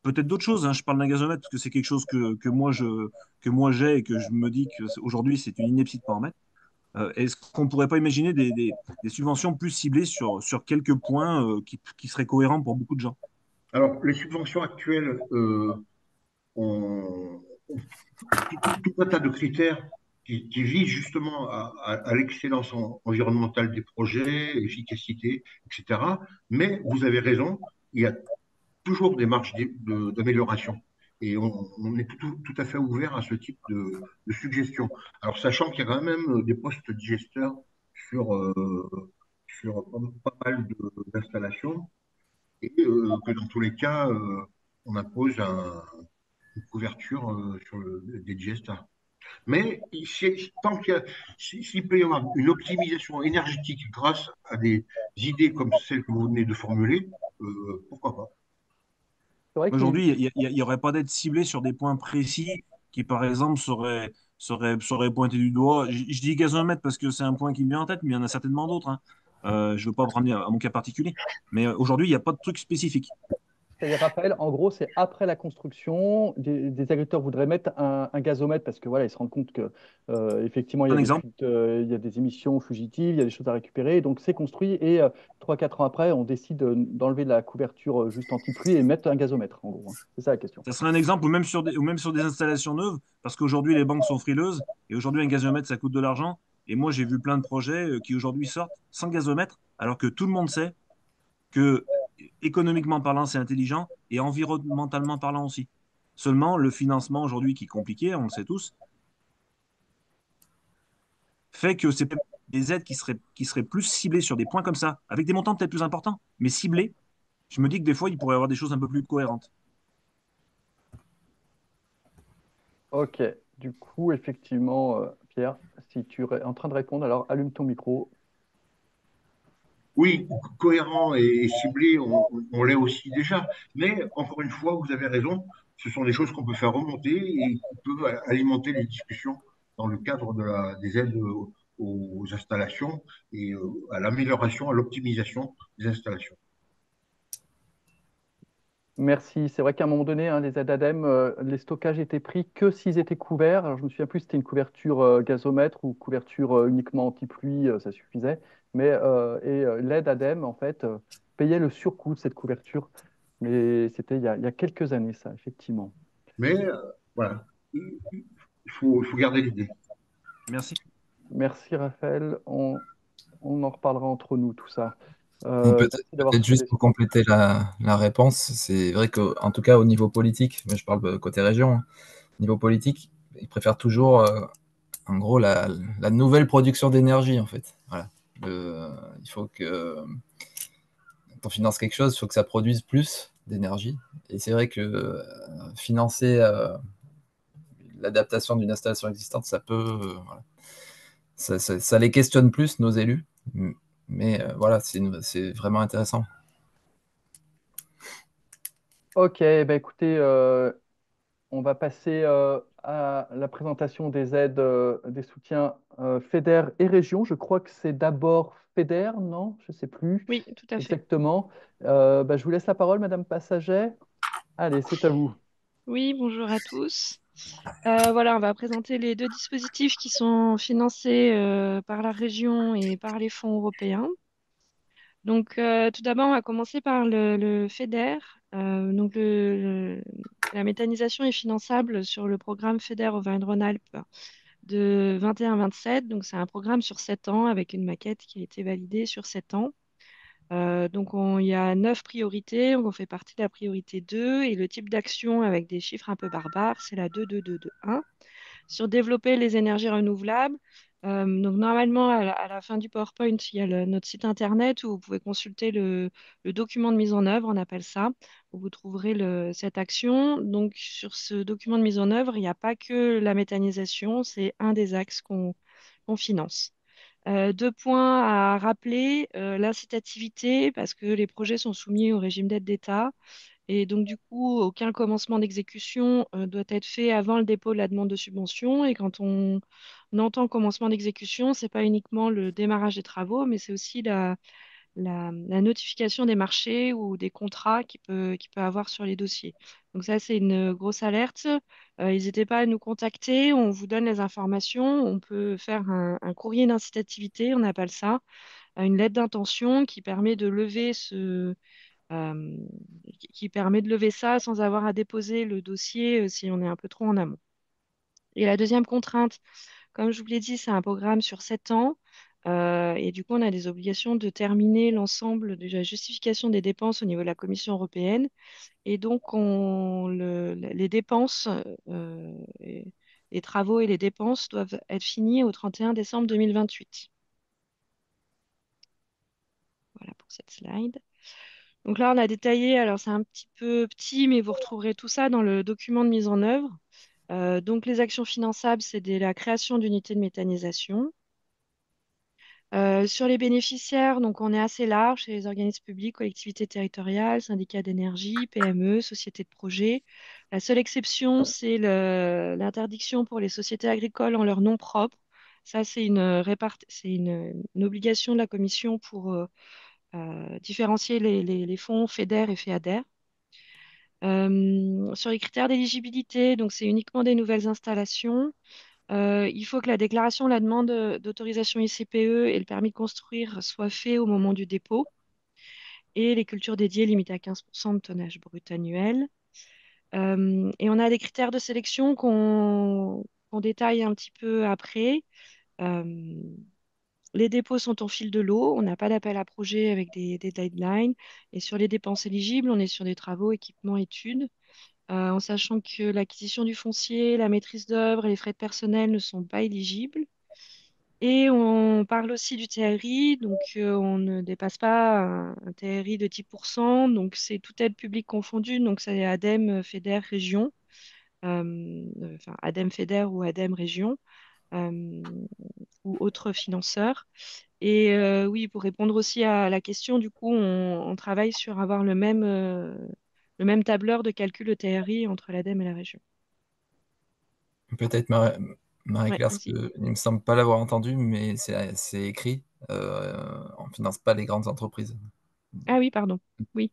S5: Peut-être d'autres choses, hein. Je parle d'un gazomètre parce que c'est quelque chose que moi j'ai et que je me dis que aujourd'hui c'est une ineptie de ne pas en mettre. Est-ce qu'on ne pourrait pas imaginer des subventions plus ciblées sur quelques points qui seraient cohérents pour beaucoup de gens?
S3: Alors, les subventions actuelles ont tout un tas de critères qui visent justement à l'excellence environnementale des projets, efficacité, etc. Mais vous avez raison, il y a toujours des marges d'amélioration. Et on est tout à fait ouvert à ce type de suggestions. Alors, sachant qu'il y a quand même des postes digesteurs sur, sur pas mal d'installations, et que dans tous les cas, on impose une couverture des digesteurs. Mais tant s'il peut y avoir une optimisation énergétique grâce à des idées comme celles que vous venez de formuler, pourquoi pas?
S1: C'est vrai qu'il
S5: Aujourd'hui, il n'y aurait pas d'aide ciblée sur des points précis qui, par exemple, seraient pointés du doigt. Je dis gazomètre parce que c'est un point qui me vient en tête, mais il y en a certainement d'autres, hein. Je ne veux pas me ramener à mon cas particulier. Mais aujourd'hui, il n'y a pas de truc spécifique.
S1: C'est-à-dire, Raphaël, en gros, c'est après la construction, des agriculteurs voudraient mettre un gazomètre parce que voilà, ils se rendent compte que effectivement, il y a
S5: Un
S1: des
S5: exemple.
S1: fuites, il y a des émissions fugitives, il y a des choses à récupérer. Donc, c'est construit et 3-4 ans après, on décide d'enlever la couverture juste anti-pluie et mettre un gazomètre, en gros, hein. C'est ça la question.
S5: Ça serait un exemple, ou même sur des installations neuves, parce qu'aujourd'hui, les banques sont frileuses, et aujourd'hui, un gazomètre, ça coûte de l'argent. Et moi, j'ai vu plein de projets qui aujourd'hui sortent sans gazomètre, alors que tout le monde sait que, économiquement parlant, c'est intelligent, et environnementalement parlant aussi. Seulement, le financement aujourd'hui, qui est compliqué, on le sait tous, fait que c'est des aides qui seraient plus ciblées sur des points comme ça, avec des montants peut-être plus importants, mais ciblés. Je me dis que des fois, il pourrait y avoir des choses un peu plus cohérentes.
S1: Ok, du coup, effectivement, Pierre, si tu es en train de répondre, alors allume ton micro.
S3: Oui, cohérent et ciblé, on l'est aussi déjà. Mais encore une fois, vous avez raison, ce sont des choses qu'on peut faire remonter et qui peuvent alimenter les discussions dans le cadre des aides aux installations et à l'amélioration, à l'optimisation des installations.
S1: Merci. C'est vrai qu'à un moment donné, hein, les aides ADEME, les stockages étaient pris que s'ils étaient couverts. Alors, je me souviens plus si c'était une couverture gazomètre ou couverture uniquement anti-pluie, ça suffisait. Mais l'aide ADEME, en fait, payait le surcoût de cette couverture. Mais c'était il y a quelques années, ça, effectivement.
S3: Mais voilà, il faut garder l'idée.
S5: Merci.
S1: Merci, Raphaël. On en reparlera entre nous, tout ça.
S2: Peut-être
S1: Merci d'avoir
S2: juste
S1: soulevé ce
S2: pour
S1: point.
S2: compléter la réponse, c'est vrai qu'en tout cas au niveau politique, mais je parle côté région, hein, niveau politique, ils préfèrent toujours, en gros, la nouvelle production d'énergie, en fait. Voilà. Il faut que, quand on finance quelque chose, il faut que ça produise plus d'énergie. Et c'est vrai que financer l'adaptation d'une installation existante, ça peut, voilà. Ça les questionne plus, nos élus. Mais voilà, c'est vraiment intéressant.
S1: Ok, bah écoutez, on va va passer à la présentation des aides, des soutiens FEDER et région. Je crois que c'est d'abord FEDER, non? Je ne sais plus
S6: Oui, tout à fait.
S1: exactement. Je vous laisse la parole, Madame Passager. Allez, c'est à vous.
S6: Oui, bonjour à tous. Voilà, on va présenter les deux dispositifs qui sont financés par la région et par les fonds européens. Donc, tout d'abord, on va commencer par le FEDER. La méthanisation est finançable sur le programme FEDER Auvergne-Rhône-Alpes de 21-27. Donc, c'est un programme sur 7 ans avec une maquette qui a été validée sur 7 ans. Il y a 9 priorités. On fait partie de la priorité 2 et le type d'action avec des chiffres un peu barbares, c'est la 2-2-2-2-1 sur développer les énergies renouvelables. Donc normalement, à la fin du PowerPoint, il y a notre site internet où vous pouvez consulter le document de mise en œuvre, on appelle ça, où vous trouverez cette action. Donc sur ce document de mise en œuvre, il n'y a pas que la méthanisation, c'est un des axes qu'on finance. Deux points à rappeler, l'incitativité, parce que les projets sont soumis au régime d'aide d'État. Et donc, du coup, aucun commencement d'exécution doit être fait avant le dépôt de la demande de subvention. Et quand on entend commencement d'exécution, ce n'est pas uniquement le démarrage des travaux, mais c'est aussi la notification des marchés ou des contrats qu'il peut avoir sur les dossiers. Donc ça, c'est une grosse alerte. N'hésitez pas à nous contacter, on vous donne les informations. On peut faire un courrier d'incitativité, on appelle ça, une lettre d'intention euh, qui permet de lever ça sans avoir à déposer le dossier si on est un peu trop en amont. Et la deuxième contrainte, comme je vous l'ai dit, c'est un programme sur 7 ans. Et du coup, on a des obligations de terminer l'ensemble de la justification des dépenses au niveau de la Commission européenne. Et donc, les dépenses, les travaux et les dépenses doivent être finis au 31 décembre 2028. Voilà pour cette slide. Donc là, on a détaillé, alors c'est un petit peu petit, mais vous retrouverez tout ça dans le document de mise en œuvre. Donc les actions finançables, c'est la création d'unités de méthanisation. Sur les bénéficiaires, donc on est assez large, c'est les organismes publics, collectivités territoriales, syndicats d'énergie, PME, sociétés de projet. La seule exception, c'est l'interdiction pour les sociétés agricoles en leur nom propre. Ça, c'est une obligation de la Commission pour différencier les fonds FEDER et FEADER. Sur les critères d'éligibilité, donc c'est uniquement des nouvelles installations. Il faut que la déclaration, la demande d'autorisation ICPE et le permis de construire soient faits au moment du dépôt. Et les cultures dédiées limitées à 15% de tonnage brut annuel. Et on a des critères de sélection qu'on détaille un petit peu après. Euh, les dépôts sont au fil de l'eau. On n'a pas d'appel à projet avec des deadlines. Et sur les dépenses éligibles, on est sur des travaux, équipements, études. En sachant que l'acquisition du foncier, la maîtrise d'œuvre et les frais de personnel ne sont pas éligibles. Et on parle aussi du TRI, donc on ne dépasse pas un TRI de 10%, donc c'est toute aide publique confondue, donc c'est ADEME, FEDER, Région, enfin ADEME, FEDER ou ADEME, Région, euh, ou autres financeurs. Et oui, pour répondre aussi à la question, du coup, on travaille sur avoir le même tableur de calcul de TRI entre l'ADEME et la région.
S2: Peut-être
S6: Ouais,
S2: Marie-Claire,
S6: vas-y.
S2: il ne me semble pas l'avoir entendu, mais c'est écrit. On ne finance pas les grandes entreprises.
S6: Ah oui, pardon. Oui.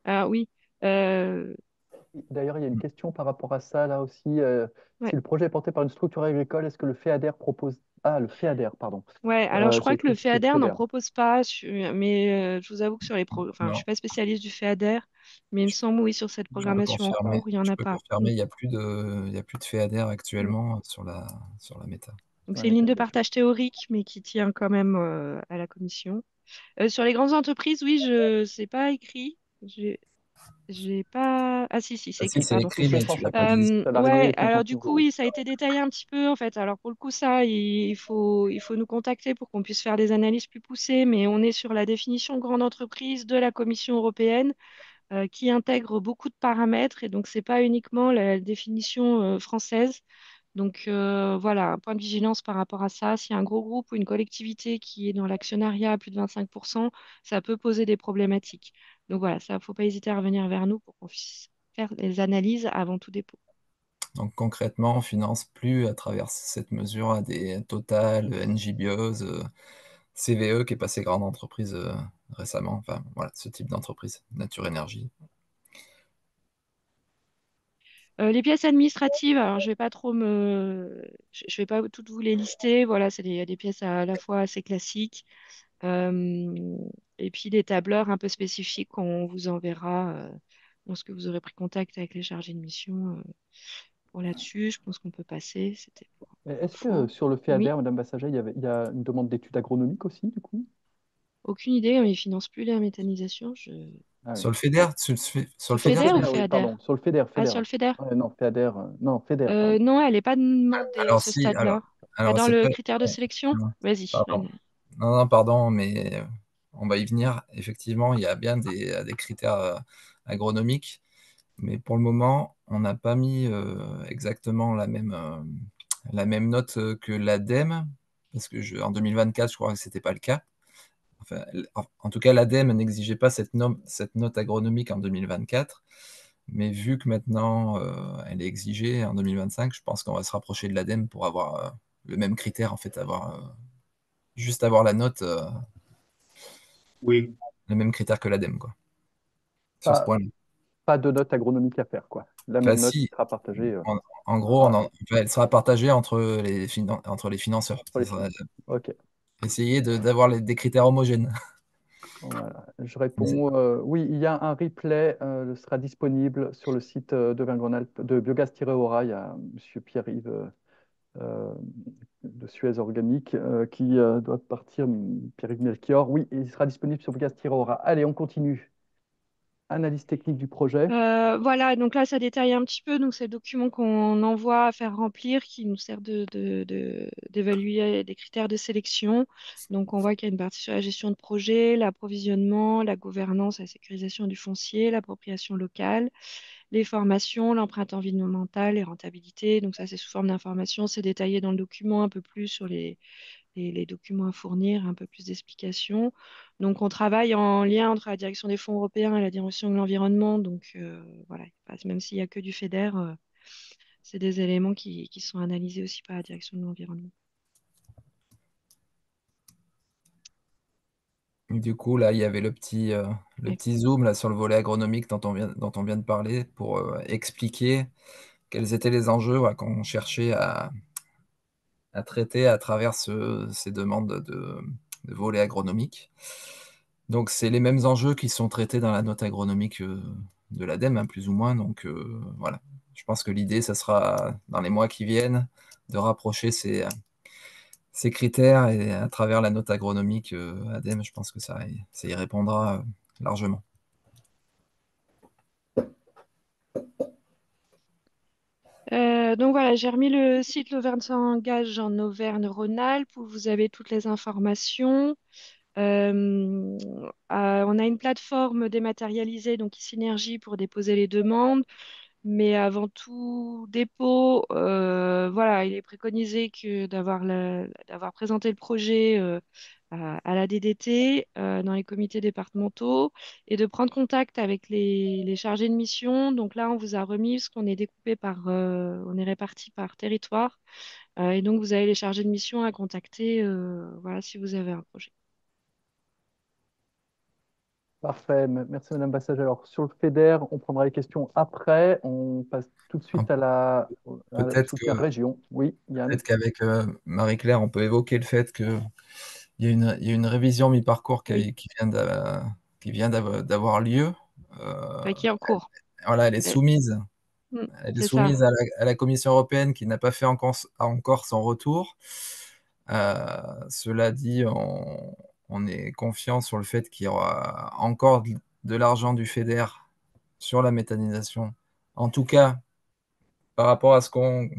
S6: Ah oui. Euh,
S1: D'ailleurs, il y a une question par rapport à ça là aussi.
S6: ouais.
S1: Si le projet est porté par une structure agricole, est-ce que le FEADER propose... Ah, le FEADER, pardon.
S6: Ouais, alors je crois
S1: J'ai
S6: que le
S1: cru que c'était le
S6: FEADER n'en
S1: FEDER.
S6: propose pas, mais je vous avoue que enfin, je
S2: Non,
S6: suis pas spécialiste du FEADER, mais il me semble, oui, sur cette programmation en cours, il n'y en
S2: je
S6: a
S2: peux
S6: pas. Mm.
S2: confirmer, il y a plus de FEADER
S6: Mm.
S2: actuellement sur la méta.
S6: Donc
S1: Sur la
S6: c'est une ligne de
S1: méthanisation.
S6: partage théorique, mais qui tient quand même à la commission. Sur les grandes entreprises, oui, je sais pas écrit. J'ai pas. Ah si, si,
S2: Ah
S6: c'est
S2: si,
S6: écrit,
S2: c'est
S6: pardon.
S2: écrit, mais tu l'as pas dit.
S1: Salarié
S6: Ouais,
S1: et
S6: alors
S1: 50
S6: du
S1: 000
S6: coup,
S1: euros.
S6: oui, ça a été détaillé un petit peu en fait. Alors pour le coup, ça, il faut nous contacter pour qu'on puisse faire des analyses plus poussées, mais on est sur la définition grande entreprise de la Commission européenne qui intègre beaucoup de paramètres et donc c'est pas uniquement la définition française. Donc voilà, un point de vigilance par rapport à ça. S'il y a un gros groupe ou une collectivité qui est dans l'actionnariat à plus de 25%, ça peut poser des problématiques. Donc voilà, ça, faut pas hésiter à revenir vers nous pour qu'on puisse faire les analyses avant tout dépôt.
S2: Donc concrètement, on finance plus à travers cette mesure à des Total, Engie Bios, CVE qui est passé grande entreprise récemment. Enfin, voilà, ce type d'entreprise, Nature Énergie.
S6: Les pièces administratives, alors je vais pas toutes vous les lister. Voilà, il y a des pièces à la fois assez classiques, et puis des tableurs un peu spécifiques qu'on vous enverra lorsque vous aurez pris contact avec les chargés de mission. Pour là-dessus, je pense qu'on peut passer. C'était pour
S1: Est-ce que
S6: info.
S1: sur le
S6: Oui,
S1: FEADER, Madame Bassaget, il y a une demande d'études agronomiques aussi, du coup?
S6: aucune idée, mais ils financent plus la méthanisation.
S1: Ah oui.
S2: Sur le FEDER, sur
S6: Sur
S2: le
S6: le
S1: Sur le
S2: FEDER,
S6: FEDER ou
S1: FEDER, oui,
S6: FEADER?
S1: pardon. Sur le FEDER,
S6: Ah,
S1: FEDER.
S6: sur le FEDER.
S1: Non, FEDER, non, FEDER, pardon.
S6: Non, elle n'est pas demandée à
S2: alors
S6: ce
S2: si, alors,
S6: stade-là. Pas
S2: alors
S6: dans
S2: c'est
S6: le
S2: pas,
S6: critère de sélection?
S2: non,
S6: Vas-y.
S2: pardon. Non, non, pardon, mais on va y venir. Effectivement, il y a bien des critères agronomiques, mais pour le moment, on n'a pas mis exactement la même note que l'ADEME, parce que en 2024, je crois que ce n'était pas le cas. Enfin, en tout cas, l'ADEME n'exigeait pas cette note agronomique en 2024, mais vu que maintenant elle est exigée en 2025, je pense qu'on va se rapprocher de l'ADEME pour avoir le même critère, en fait, juste avoir la note,
S3: Oui.
S2: le même critère que l'ADEME, quoi, sur ce
S1: Pas,
S2: point-là.
S1: pas de note agronomique à faire, quoi. La
S2: Enfin,
S1: même note qui
S2: si,
S1: sera partagée
S2: en gros,
S1: ah,
S2: enfin, elle sera partagée entre les financeurs.
S1: pour
S2: Ça
S1: les
S2: sera
S1: financeurs. OK.
S2: essayer d'avoir des critères homogènes.
S1: Voilà. Je
S2: Mais
S1: réponds, oui, il y a un replay, sera disponible sur le site de Vingrenalp, de Biogaz-Aura. Il y a M. Pierre-Yves euh, de Suez Organique qui doit partir, Pierre-Yves Melchior. Oui, il sera disponible sur Biogaz-Aura. Allez, on continue. Analyse technique du projet.
S6: Voilà, donc là, ça détaille un petit peu. Donc, c'est le document qu'on envoie à faire remplir qui nous sert d'évaluer des critères de sélection. Donc, on voit qu'il y a une partie sur la gestion de projet, l'approvisionnement, la gouvernance, la sécurisation du foncier, l'appropriation locale, les formations, l'empreinte environnementale, les rentabilités. Donc, ça, c'est sous forme d'information. C'est détaillé dans le document un peu plus sur les documents à fournir, un peu plus d'explications. Donc, on travaille en lien entre la direction des fonds européens et la direction de l'environnement. Donc, voilà, même s'il n'y a que du FEDER, c'est des éléments qui sont analysés aussi par la direction de l'environnement.
S2: du coup, là, il y avait le
S6: Ouais.
S2: petit zoom là, sur le volet agronomique dont on vient de parler pour expliquer quels étaient les enjeux voilà, qu'on cherchait à traiter à travers ces demandes de volet agronomique. Donc, c'est les mêmes enjeux qui sont traités dans la note agronomique de l'ADEME, hein, plus ou moins. Donc, voilà. Je pense que l'idée, ça sera, dans les mois qui viennent, de rapprocher ces critères et à travers la note agronomique ADEME, je pense que ça y répondra largement.
S6: Donc voilà, j'ai remis le site L'Auvergne s'engage en Auvergne-Rhône-Alpes où vous avez toutes les informations. On a une plateforme dématérialisée, donc Synergie, pour déposer les demandes. Mais avant tout dépôt, voilà, il est préconisé d'avoir présenté le projet à la DDT dans les comités départementaux et de prendre contact avec les chargés de mission. Donc là, on vous a remis parce qu'on est découpé on est réparti par territoire. Et donc, vous avez les chargés de mission à contacter, voilà, si vous avez un projet.
S1: Parfait. Merci, Madame Bassage. Alors, sur le FEDER, on prendra les questions après. On passe tout de suite
S2: Alors,
S1: à la
S2: peut-être
S1: soutien région. Oui, Yann.
S2: peut-être qu'avec Marie-Claire, on peut évoquer le fait qu'il y a une révision mi-parcours
S6: Oui,
S2: qui vient d'avoir lieu.
S6: enfin, qui est en cours.
S2: Voilà,
S6: Mais-
S2: elle est
S6: c'est ça.
S2: soumise à la Commission européenne qui n'a pas fait encore son retour. Cela dit, on est confiant sur le fait qu'il y aura encore de l'argent du FEDER sur la méthanisation. En tout cas, par rapport à ce qu'on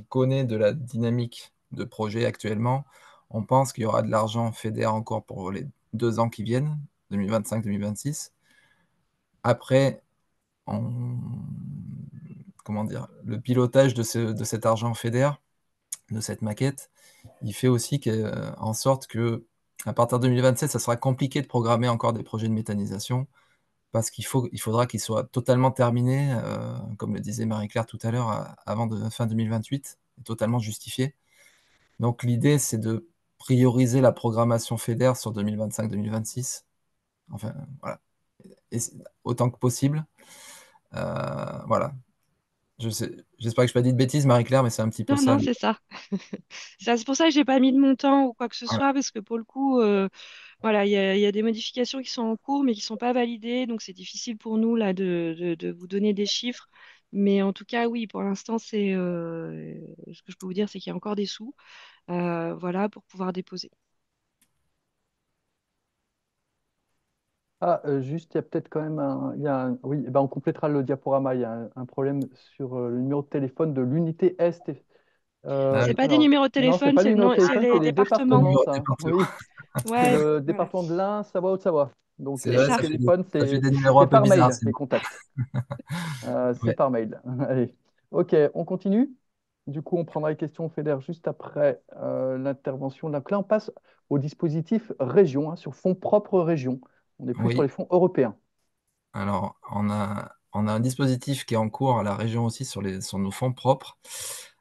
S2: connaît de la dynamique de projet actuellement, on pense qu'il y aura de l'argent FEDER encore pour les 2 ans qui viennent, 2025-2026. Après, on- comment dire, le pilotage de cet argent FEDER, de cette maquette, il fait aussi en sorte que à partir de 2027, ça sera compliqué de programmer encore des projets de méthanisation parce il faudra qu'il soit totalement terminé, comme le disait Marie-Claire tout à l'heure, avant fin 2028, totalement justifié. Donc l'idée, c'est de prioriser la programmation FEDER sur 2025-2026, enfin voilà, et autant que possible. Voilà. J'espère que je n'ai pas dit de bêtises, Marie-Claire, mais c'est un petit peu
S6: Non,
S2: ça.
S6: non, c'est ça. C'est pour ça que j'ai pas mis de montant ou quoi que ce
S2: Voilà.
S6: soit, parce que pour le coup, voilà, il y a des modifications qui sont en cours, mais qui sont pas validées, donc c'est difficile pour nous là de vous donner des chiffres. Mais en tout cas, oui, pour l'instant, c'est ce que je peux vous dire, c'est qu'il y a encore des sous, voilà, pour pouvoir déposer.
S1: Ah, juste, il y a peut-être quand même oui, eh ben, on complétera le diaporama. Il y a un problème sur le numéro de téléphone de l'unité Est.
S2: Ah
S6: C'est
S2: oui,
S6: pas des
S1: Alors,
S6: numéros de
S1: non, c'est
S6: téléphone,
S1: pas le numéro de
S6: c'est
S1: téléphone, c'est
S6: les
S1: les
S2: le
S6: départements.
S1: départements,
S2: numéro de
S1: ça.
S2: département.
S1: Oui, c'est
S6: Ouais,
S1: le
S6: voilà,
S1: département de l'Ain, Savoie, Haute-Savoie. Donc,
S6: c'est
S2: Ouais,
S1: les
S6: ça.
S1: téléphones,
S2: ça fait des numéros
S1: c'est
S2: un peu
S1: par
S2: bizarres,
S1: mail,
S2: sinon.
S1: les contacts. C'est
S2: Ouais.
S1: par mail. Allez. OK, on continue. Du coup, on prendra les questions fédères juste après l'intervention. Donc là, on passe au dispositif région, hein, sur fonds propres région. On n'est plus sur
S2: Oui.
S1: les fonds européens.
S2: Alors, on a un dispositif qui est en cours à la région aussi sur nos fonds propres,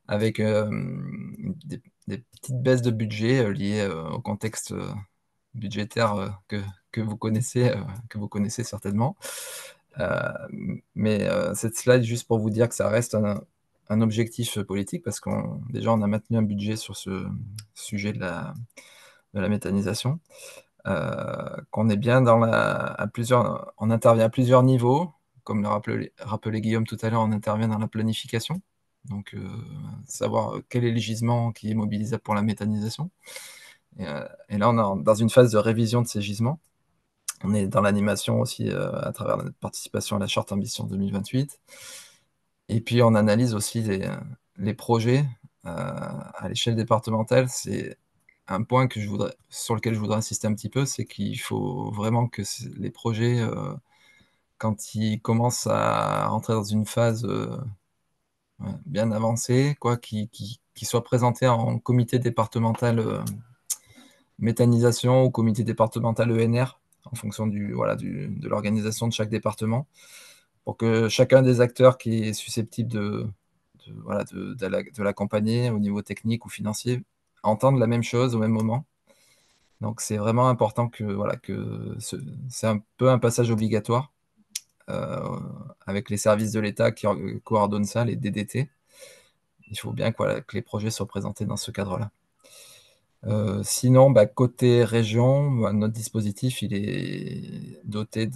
S2: avec des petites baisses de budget liées au contexte budgétaire que vous connaissez certainement. Euh, mais cette slide, juste pour vous dire que ça reste un objectif politique, parce déjà on a maintenu un budget sur ce sujet de la méthanisation, qu'on est bien on intervient à plusieurs niveaux, comme le rappelait Guillaume tout à l'heure, on intervient dans la planification, donc savoir quel est le gisement qui est mobilisable pour la méthanisation. Et là, on est dans une phase de révision de ces gisements. On est dans l'animation aussi à travers notre participation à la charte Ambition 2028. Et puis, on analyse aussi les projets à l'échelle départementale. C'est un point sur lequel je voudrais insister un petit peu, c'est qu'il faut vraiment que les projets, quand ils commencent à rentrer dans une phase ouais, bien avancée, quoi, qui soient présentés en comité départemental méthanisation ou comité départemental ENR, en fonction de l'organisation de chaque département, pour que chacun des acteurs qui est susceptible de l'accompagner au niveau technique ou financier entende la même chose au même moment. Donc c'est vraiment important c'est un peu un passage obligatoire euh, avec les services de l'État qui coordonnent ça, les DDT. Il faut bien que les projets soient présentés dans ce cadre-là. Sinon, côté région, notre dispositif il est doté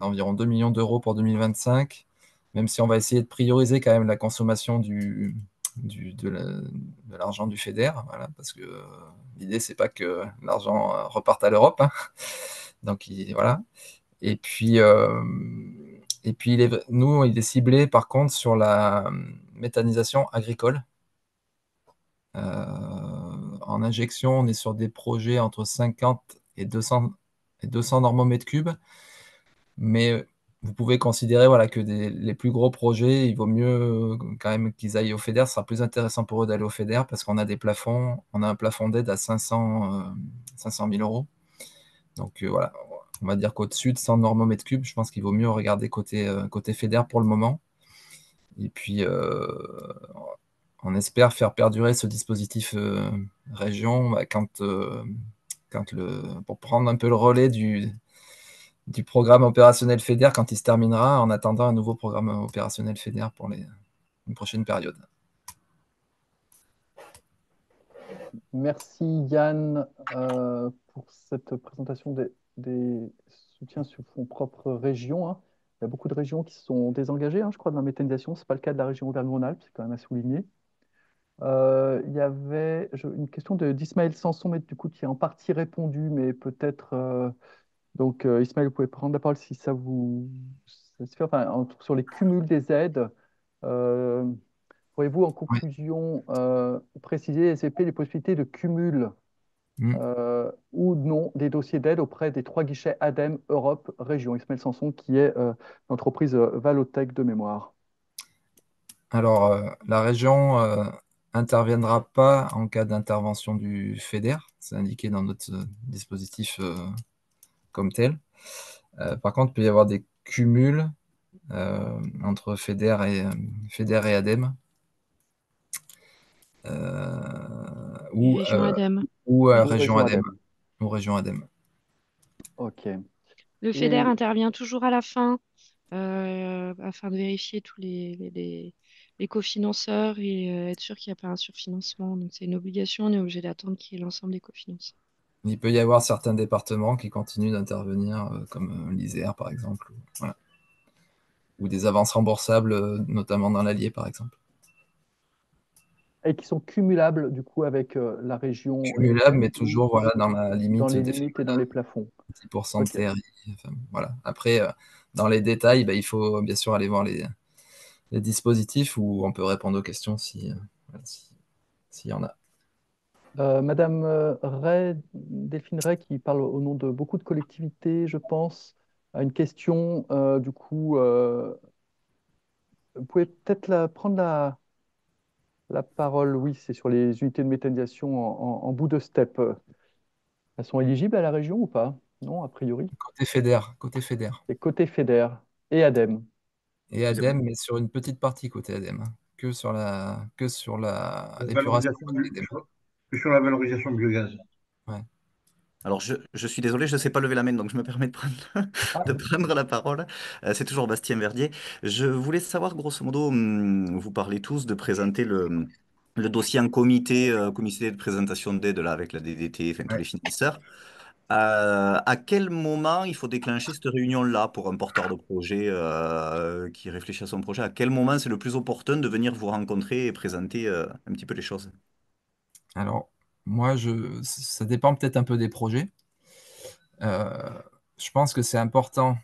S2: d'environ 2 millions d'euros pour 2025, même si on va essayer de prioriser quand même la consommation de l'argent du FEDER, voilà, parce que l'idée, c'est pas que l'argent reparte à l'Europe, hein. Donc, voilà. Et puis nous, il est ciblé par contre sur la méthanisation agricole. En injection, on est sur des projets entre 50 et 200 normomètres cubes. Mais vous pouvez considérer voilà, que les plus gros projets, il vaut mieux quand même qu'ils aillent au FEDER. Ce sera plus intéressant pour eux d'aller au FEDER parce qu'on a des plafonds. On a un plafond d'aide à 500 000 euros. Donc voilà, on va dire qu'au-dessus de 100 normomètres cubes, je pense qu'il vaut mieux regarder côté FEDER pour le moment. Et puis, on espère faire perdurer ce dispositif région pour prendre un peu le relais du programme opérationnel FEDER quand il se terminera, en attendant un nouveau programme opérationnel FEDER pour une prochaine période.
S1: Merci Yann pour cette présentation des soutiens sur fonds propres régions, hein. Il y a beaucoup de régions qui sont désengagées, hein, je crois, de la méthanisation. Ce n'est pas le cas de la région Auvergne-Rhône-Alpes, c'est quand même à souligner. Il y avait une question d'Ismaël Sanson, mais du coup, qui est en partie répondue, mais peut-être. Donc, Ismaël, vous pouvez prendre la parole si ça se fait. Enfin, sur les cumuls des aides, euh, pourriez-vous, en
S2: Oui.
S1: conclusion, préciser, SVP, les possibilités de cumul
S2: Mm.
S1: ou non des dossiers d'aide auprès des trois guichets ADEME Europe Région? Ismaël Sanson, qui est l'entreprise Valotech de mémoire.
S2: Alors, la région interviendra pas en cas d'intervention du FEDER, c'est indiqué dans notre dispositif comme tel. Par contre, il peut y avoir des cumul entre FEDER et ADEME,
S6: Et
S2: ou,
S6: région ADEME.
S1: Ou
S2: région
S1: région
S2: ADEME.
S1: ADEME.
S2: Ou région ADEME.
S1: Ok.
S6: Le FEDER
S1: Et
S6: intervient toujours à la fin afin de vérifier tous les cofinanceurs et être sûr qu'il n'y a pas un surfinancement. Donc c'est une obligation, on est obligé d'attendre qu'il y ait l'ensemble des cofinanceurs.
S2: Il peut y avoir certains départements qui continuent d'intervenir, comme l'ISER par exemple, voilà. Ou des avances remboursables, notamment dans l'Allier par exemple.
S1: et qui sont cumulables du coup avec la région
S2: Cumulables,
S1: elle-même
S2: mais
S1: ou
S2: toujours voilà, dans la
S1: dans
S2: limite
S1: les
S2: des
S1: limites et dans les plafonds.
S2: 10% de
S1: Ok.
S2: TRI. Enfin, voilà. Après, dans les détails, il faut bien sûr aller voir les dispositifs où on peut répondre aux questions voilà, s'il y en a.
S1: Madame Ray, Delphine Ray, qui parle au nom de beaucoup de collectivités, je pense, a une question. Du coup, vous pouvez peut-être prendre la parole. Oui, c'est sur les unités de méthanisation en bout de step. Elles sont éligibles à la région ou pas? Non, a priori.
S2: Côté FEDER.
S1: C'est côté FEDER et ADEME.
S2: Et
S4: C'est bon.
S2: ADEME, mais sur une petite partie côté ADEME, hein, que sur l'épuration
S3: Valorisation
S2: modale ADEME.
S3: sur la valorisation de biogaz.
S2: Ouais.
S4: Alors, je suis désolé, je ne sais pas lever la main, donc je me permets de prendre,
S1: Ah,
S4: de prendre la parole. C'est toujours Bastien Verdier. Je voulais savoir, grosso modo, vous parlez tous de présenter le dossier en comité, comité de présentation d'aide là, avec la DDT, enfin tous
S2: Ouais.
S4: les financeurs. À quel moment il faut déclencher cette réunion-là pour un porteur de projet qui réfléchit à son projet? À quel moment c'est le plus opportun de venir vous rencontrer et présenter un petit peu les choses?
S2: Alors, moi, ça dépend peut-être un peu des projets. Euh, je pense que c'est important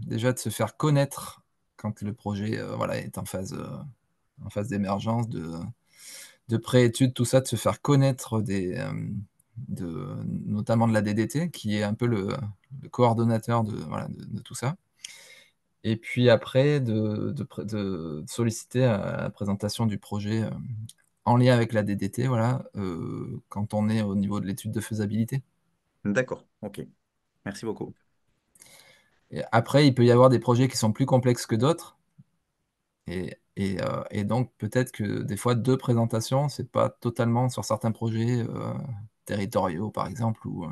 S2: déjà de se faire connaître quand le projet voilà, est en phase d'émergence, de pré-étude, tout ça, de se faire connaître notamment de la DDT, qui est un peu le coordonnateur voilà, de tout ça. Et puis après, de solliciter la présentation du projet en lien avec la DDT, voilà, quand on est au niveau de l'étude de faisabilité.
S4: D'accord, ok. Merci beaucoup.
S2: Et après, il peut y avoir des projets qui sont plus complexes que d'autres. Et donc, peut-être que des fois, deux présentations, c'est pas totalement sur certains projets territoriaux, par exemple, ou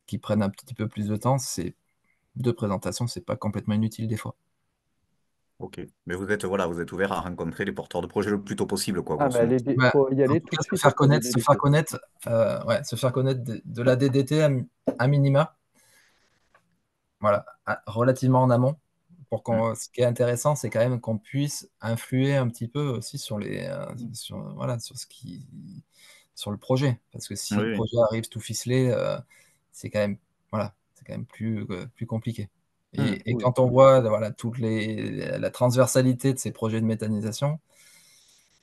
S2: qui prennent un petit peu plus de temps. Deux présentations, c'est pas complètement inutile des fois.
S4: Ok. Mais voilà, vous êtes ouvert à rencontrer les porteurs de projet le plus tôt possible, quoi,
S1: ah,
S4: grosso
S1: mais
S4: modo.
S1: il
S2: Ouais.
S1: faut y
S2: En
S1: aller
S2: tout
S1: tout
S2: cas,
S1: de suite auprès des DDT.
S2: ouais, se faire connaître de la DDT à minima, voilà, relativement en amont.
S4: Mm.
S2: Ce qui est intéressant, c'est quand même qu'on puisse influer un petit peu aussi voilà, sur le projet. Parce que si
S4: Oui,
S2: le
S4: oui.
S2: projet arrive tout ficelé, c'est quand même, voilà, c'est quand même plus compliqué.
S4: Mm.
S2: Et
S1: Oui.
S2: quand on voit voilà, la transversalité de ces projets de méthanisation,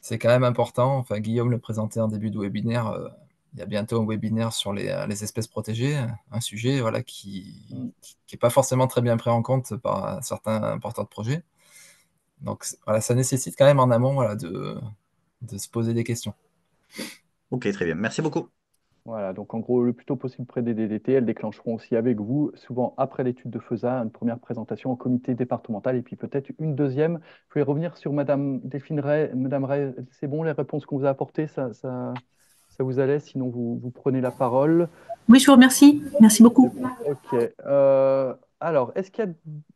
S2: c'est quand même important. Enfin, Guillaume le présentait en début de webinaire. Il y a bientôt un webinaire sur les espèces protégées, un sujet voilà,
S1: Mm.
S2: qui n'est pas forcément très bien pris en compte par certains porteurs de projets. Donc voilà, ça nécessite quand même en amont voilà, de se poser des questions.
S4: Ok, très bien. Merci beaucoup.
S1: Voilà, donc en gros, le plus tôt possible près des DDT, elles déclencheront aussi avec vous, souvent après l'étude de FESA, une première présentation au comité départemental et puis peut-être une deuxième. Je voulais revenir sur Madame Delphine Ray. Madame Ray, c'est bon les réponses qu'on vous a apportées, ça vous allait, sinon vous prenez la parole.
S7: Oui, je vous remercie. Merci beaucoup.
S1: Ok. Alors, est-ce qu'il y a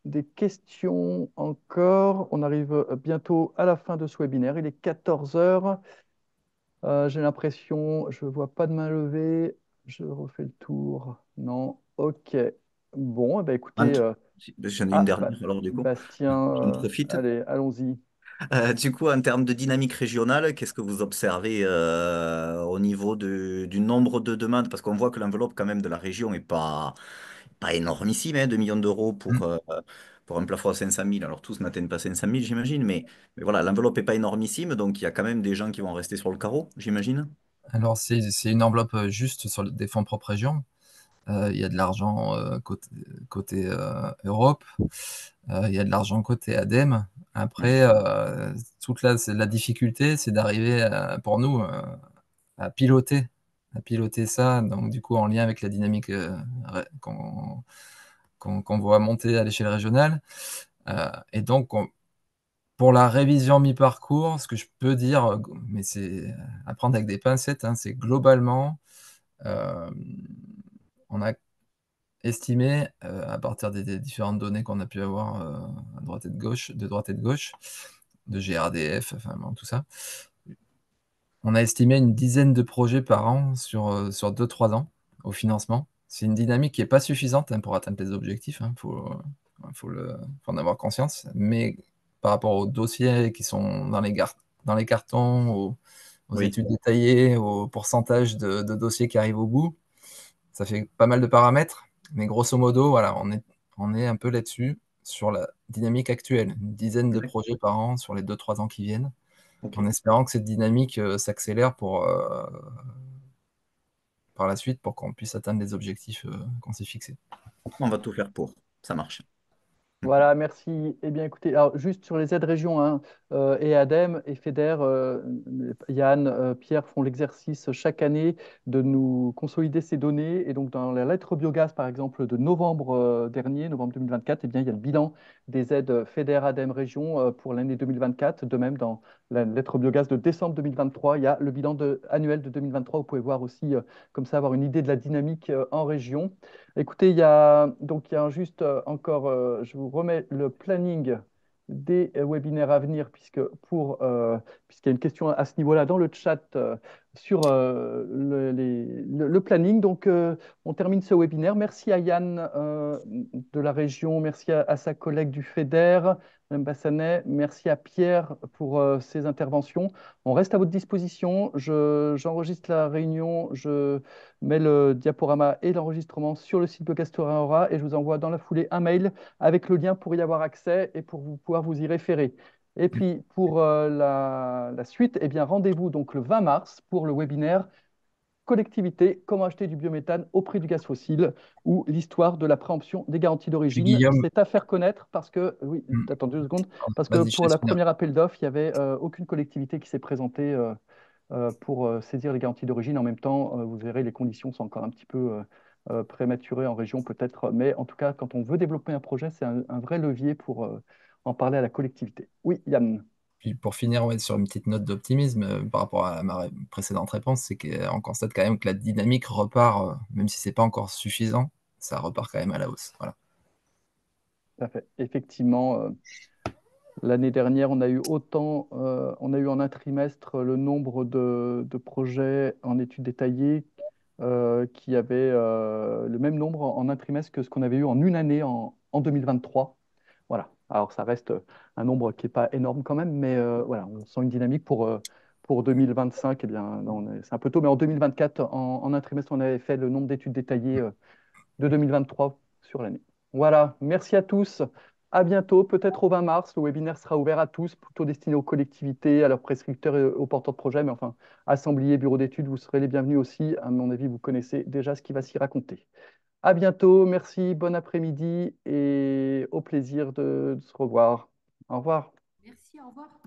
S1: des questions encore? On arrive bientôt à la fin de ce webinaire. Il est 14 heures. J'ai l'impression, je ne vois pas de main levée. Je refais le tour. Non. Ok. Bon, eh ben, écoutez,
S4: Ant- J'en ai une
S1: Bah,
S4: dernière alors du coup.
S1: Bastien,
S4: J'en profite.
S1: allez, allons-y.
S4: Du coup, en termes de dynamique régionale, qu'est-ce que vous observez au niveau du nombre de demandes? Parce qu'on voit que l'enveloppe quand même de la région est pas énormissime, hein, 2 millions d'euros pour un plafond à 500 000. Alors tous n'atteignent pas 500 000, j'imagine, mais voilà, l'enveloppe n'est pas énormissime, donc il y a quand même des gens qui vont rester sur le carreau, j'imagine.
S2: Alors, c'est une enveloppe juste sur des fonds propres régions. Il y a de l'argent côté Europe. Il y a de l'argent côté ADEME. Après, c'est la difficulté, c'est d'arriver pour nous à piloter ça, donc du coup en lien avec la dynamique qu'on voit monter à l'échelle régionale. Et donc, pour la révision mi-parcours, ce que je peux dire, mais c'est à prendre avec des pincettes, hein, c'est globalement, on a estimé, à partir des différentes données qu'on a pu avoir à droite et de gauche, de GRDF, enfin bon, tout ça, on a estimé une dizaine de projets par an sur 2-3 ans au financement. C'est une dynamique qui n'est pas suffisante, hein, pour atteindre les objectifs, hein, faut en avoir conscience. Mais par rapport aux dossiers qui sont dans les cartons, aux
S4: Oui,
S2: études détaillées, au pourcentage de dossiers qui arrivent au bout, ça fait pas mal de paramètres. Mais grosso modo, voilà, on est un peu là-dessus, sur la dynamique actuelle. Une dizaine de
S4: ouais,
S2: projets par an sur les 2-3 ans qui viennent,
S4: ok.
S2: en espérant que cette dynamique s'accélère par la suite pour qu'on puisse atteindre les objectifs qu'on s'est fixés.
S4: On va tout faire pour. Ça marche.
S1: Voilà, merci. Eh bien, écoutez, alors juste sur les aides régions, hein, et ADEME et FEDER, Yann, Pierre font l'exercice chaque année de nous consolider ces données. Et donc, dans la lettre biogaz, par exemple, de novembre dernier, novembre 2024, eh bien, il y a le bilan des aides FEDER, ADEME, région pour l'année 2024. De même, dans la lettre biogaz de décembre 2023, il y a le bilan annuel de 2023. Vous pouvez voir aussi, comme ça, avoir une idée de la dynamique en région. Écoutez, il y a juste encore, je vous remets le planning des webinaires à venir, puisqu'il y a une question à ce niveau-là dans le chat sur le planning. Donc, on termine ce webinaire. Merci à Yann de la région, merci à sa collègue du FEDER, Mme Bassanet, merci à Pierre pour ses interventions. On reste à votre disposition. J'enregistre la réunion, je mets le diaporama et l'enregistrement sur le site Podcastora Aura et je vous envoie dans la foulée un mail avec le lien pour y avoir accès et pour pouvoir vous y référer. Et puis pour la suite, eh bien rendez-vous donc le 20 mars pour le webinaire Collectivité, comment acheter du biométhane au prix du gaz fossile ou l'histoire de la préemption des garanties
S2: Puis
S1: d'origine.
S2: Guillaume,
S1: C'est à faire connaître parce que, oui, attends 2 secondes, parce que
S2: vas-y, je
S1: pour
S2: laisse
S1: la
S2: finir.
S1: première appel d'offres, il n'y avait aucune collectivité qui s'est présentée pour saisir les garanties d'origine. En même temps, vous verrez, les conditions sont encore un petit peu prématurées en région peut-être, mais en tout cas, quand on veut développer un projet, c'est un vrai levier pour en parler à la collectivité. Oui, Yann.
S2: Puis pour finir, ouais, sur une petite note d'optimisme par rapport à ma précédente réponse, c'est qu'on constate quand même que la dynamique repart, même si c'est pas encore suffisant, ça repart quand même à la hausse. Voilà.
S1: Tout à fait. Effectivement, l'année dernière, on a eu en un trimestre le nombre de projets en études détaillées qui avaient le même nombre en un trimestre que ce qu'on avait eu en une année en 2023. Voilà. Alors, ça reste un nombre qui n'est pas énorme quand même, mais voilà, on sent une dynamique pour 2025. Eh bien, c'est un peu tôt, mais en 2024, en un trimestre, on avait fait le nombre d'études détaillées de 2023 sur l'année. Voilà, merci à tous. À bientôt, peut-être au 20 mars. Le webinaire sera ouvert à tous, plutôt destiné aux collectivités, à leurs prescripteurs et aux porteurs de projets. Mais enfin, assembliers, bureaux d'études, vous serez les bienvenus aussi. À mon avis, vous connaissez déjà ce qui va s'y raconter. À bientôt, merci, bon après-midi et au plaisir de se revoir. Au revoir.
S7: Merci, au revoir.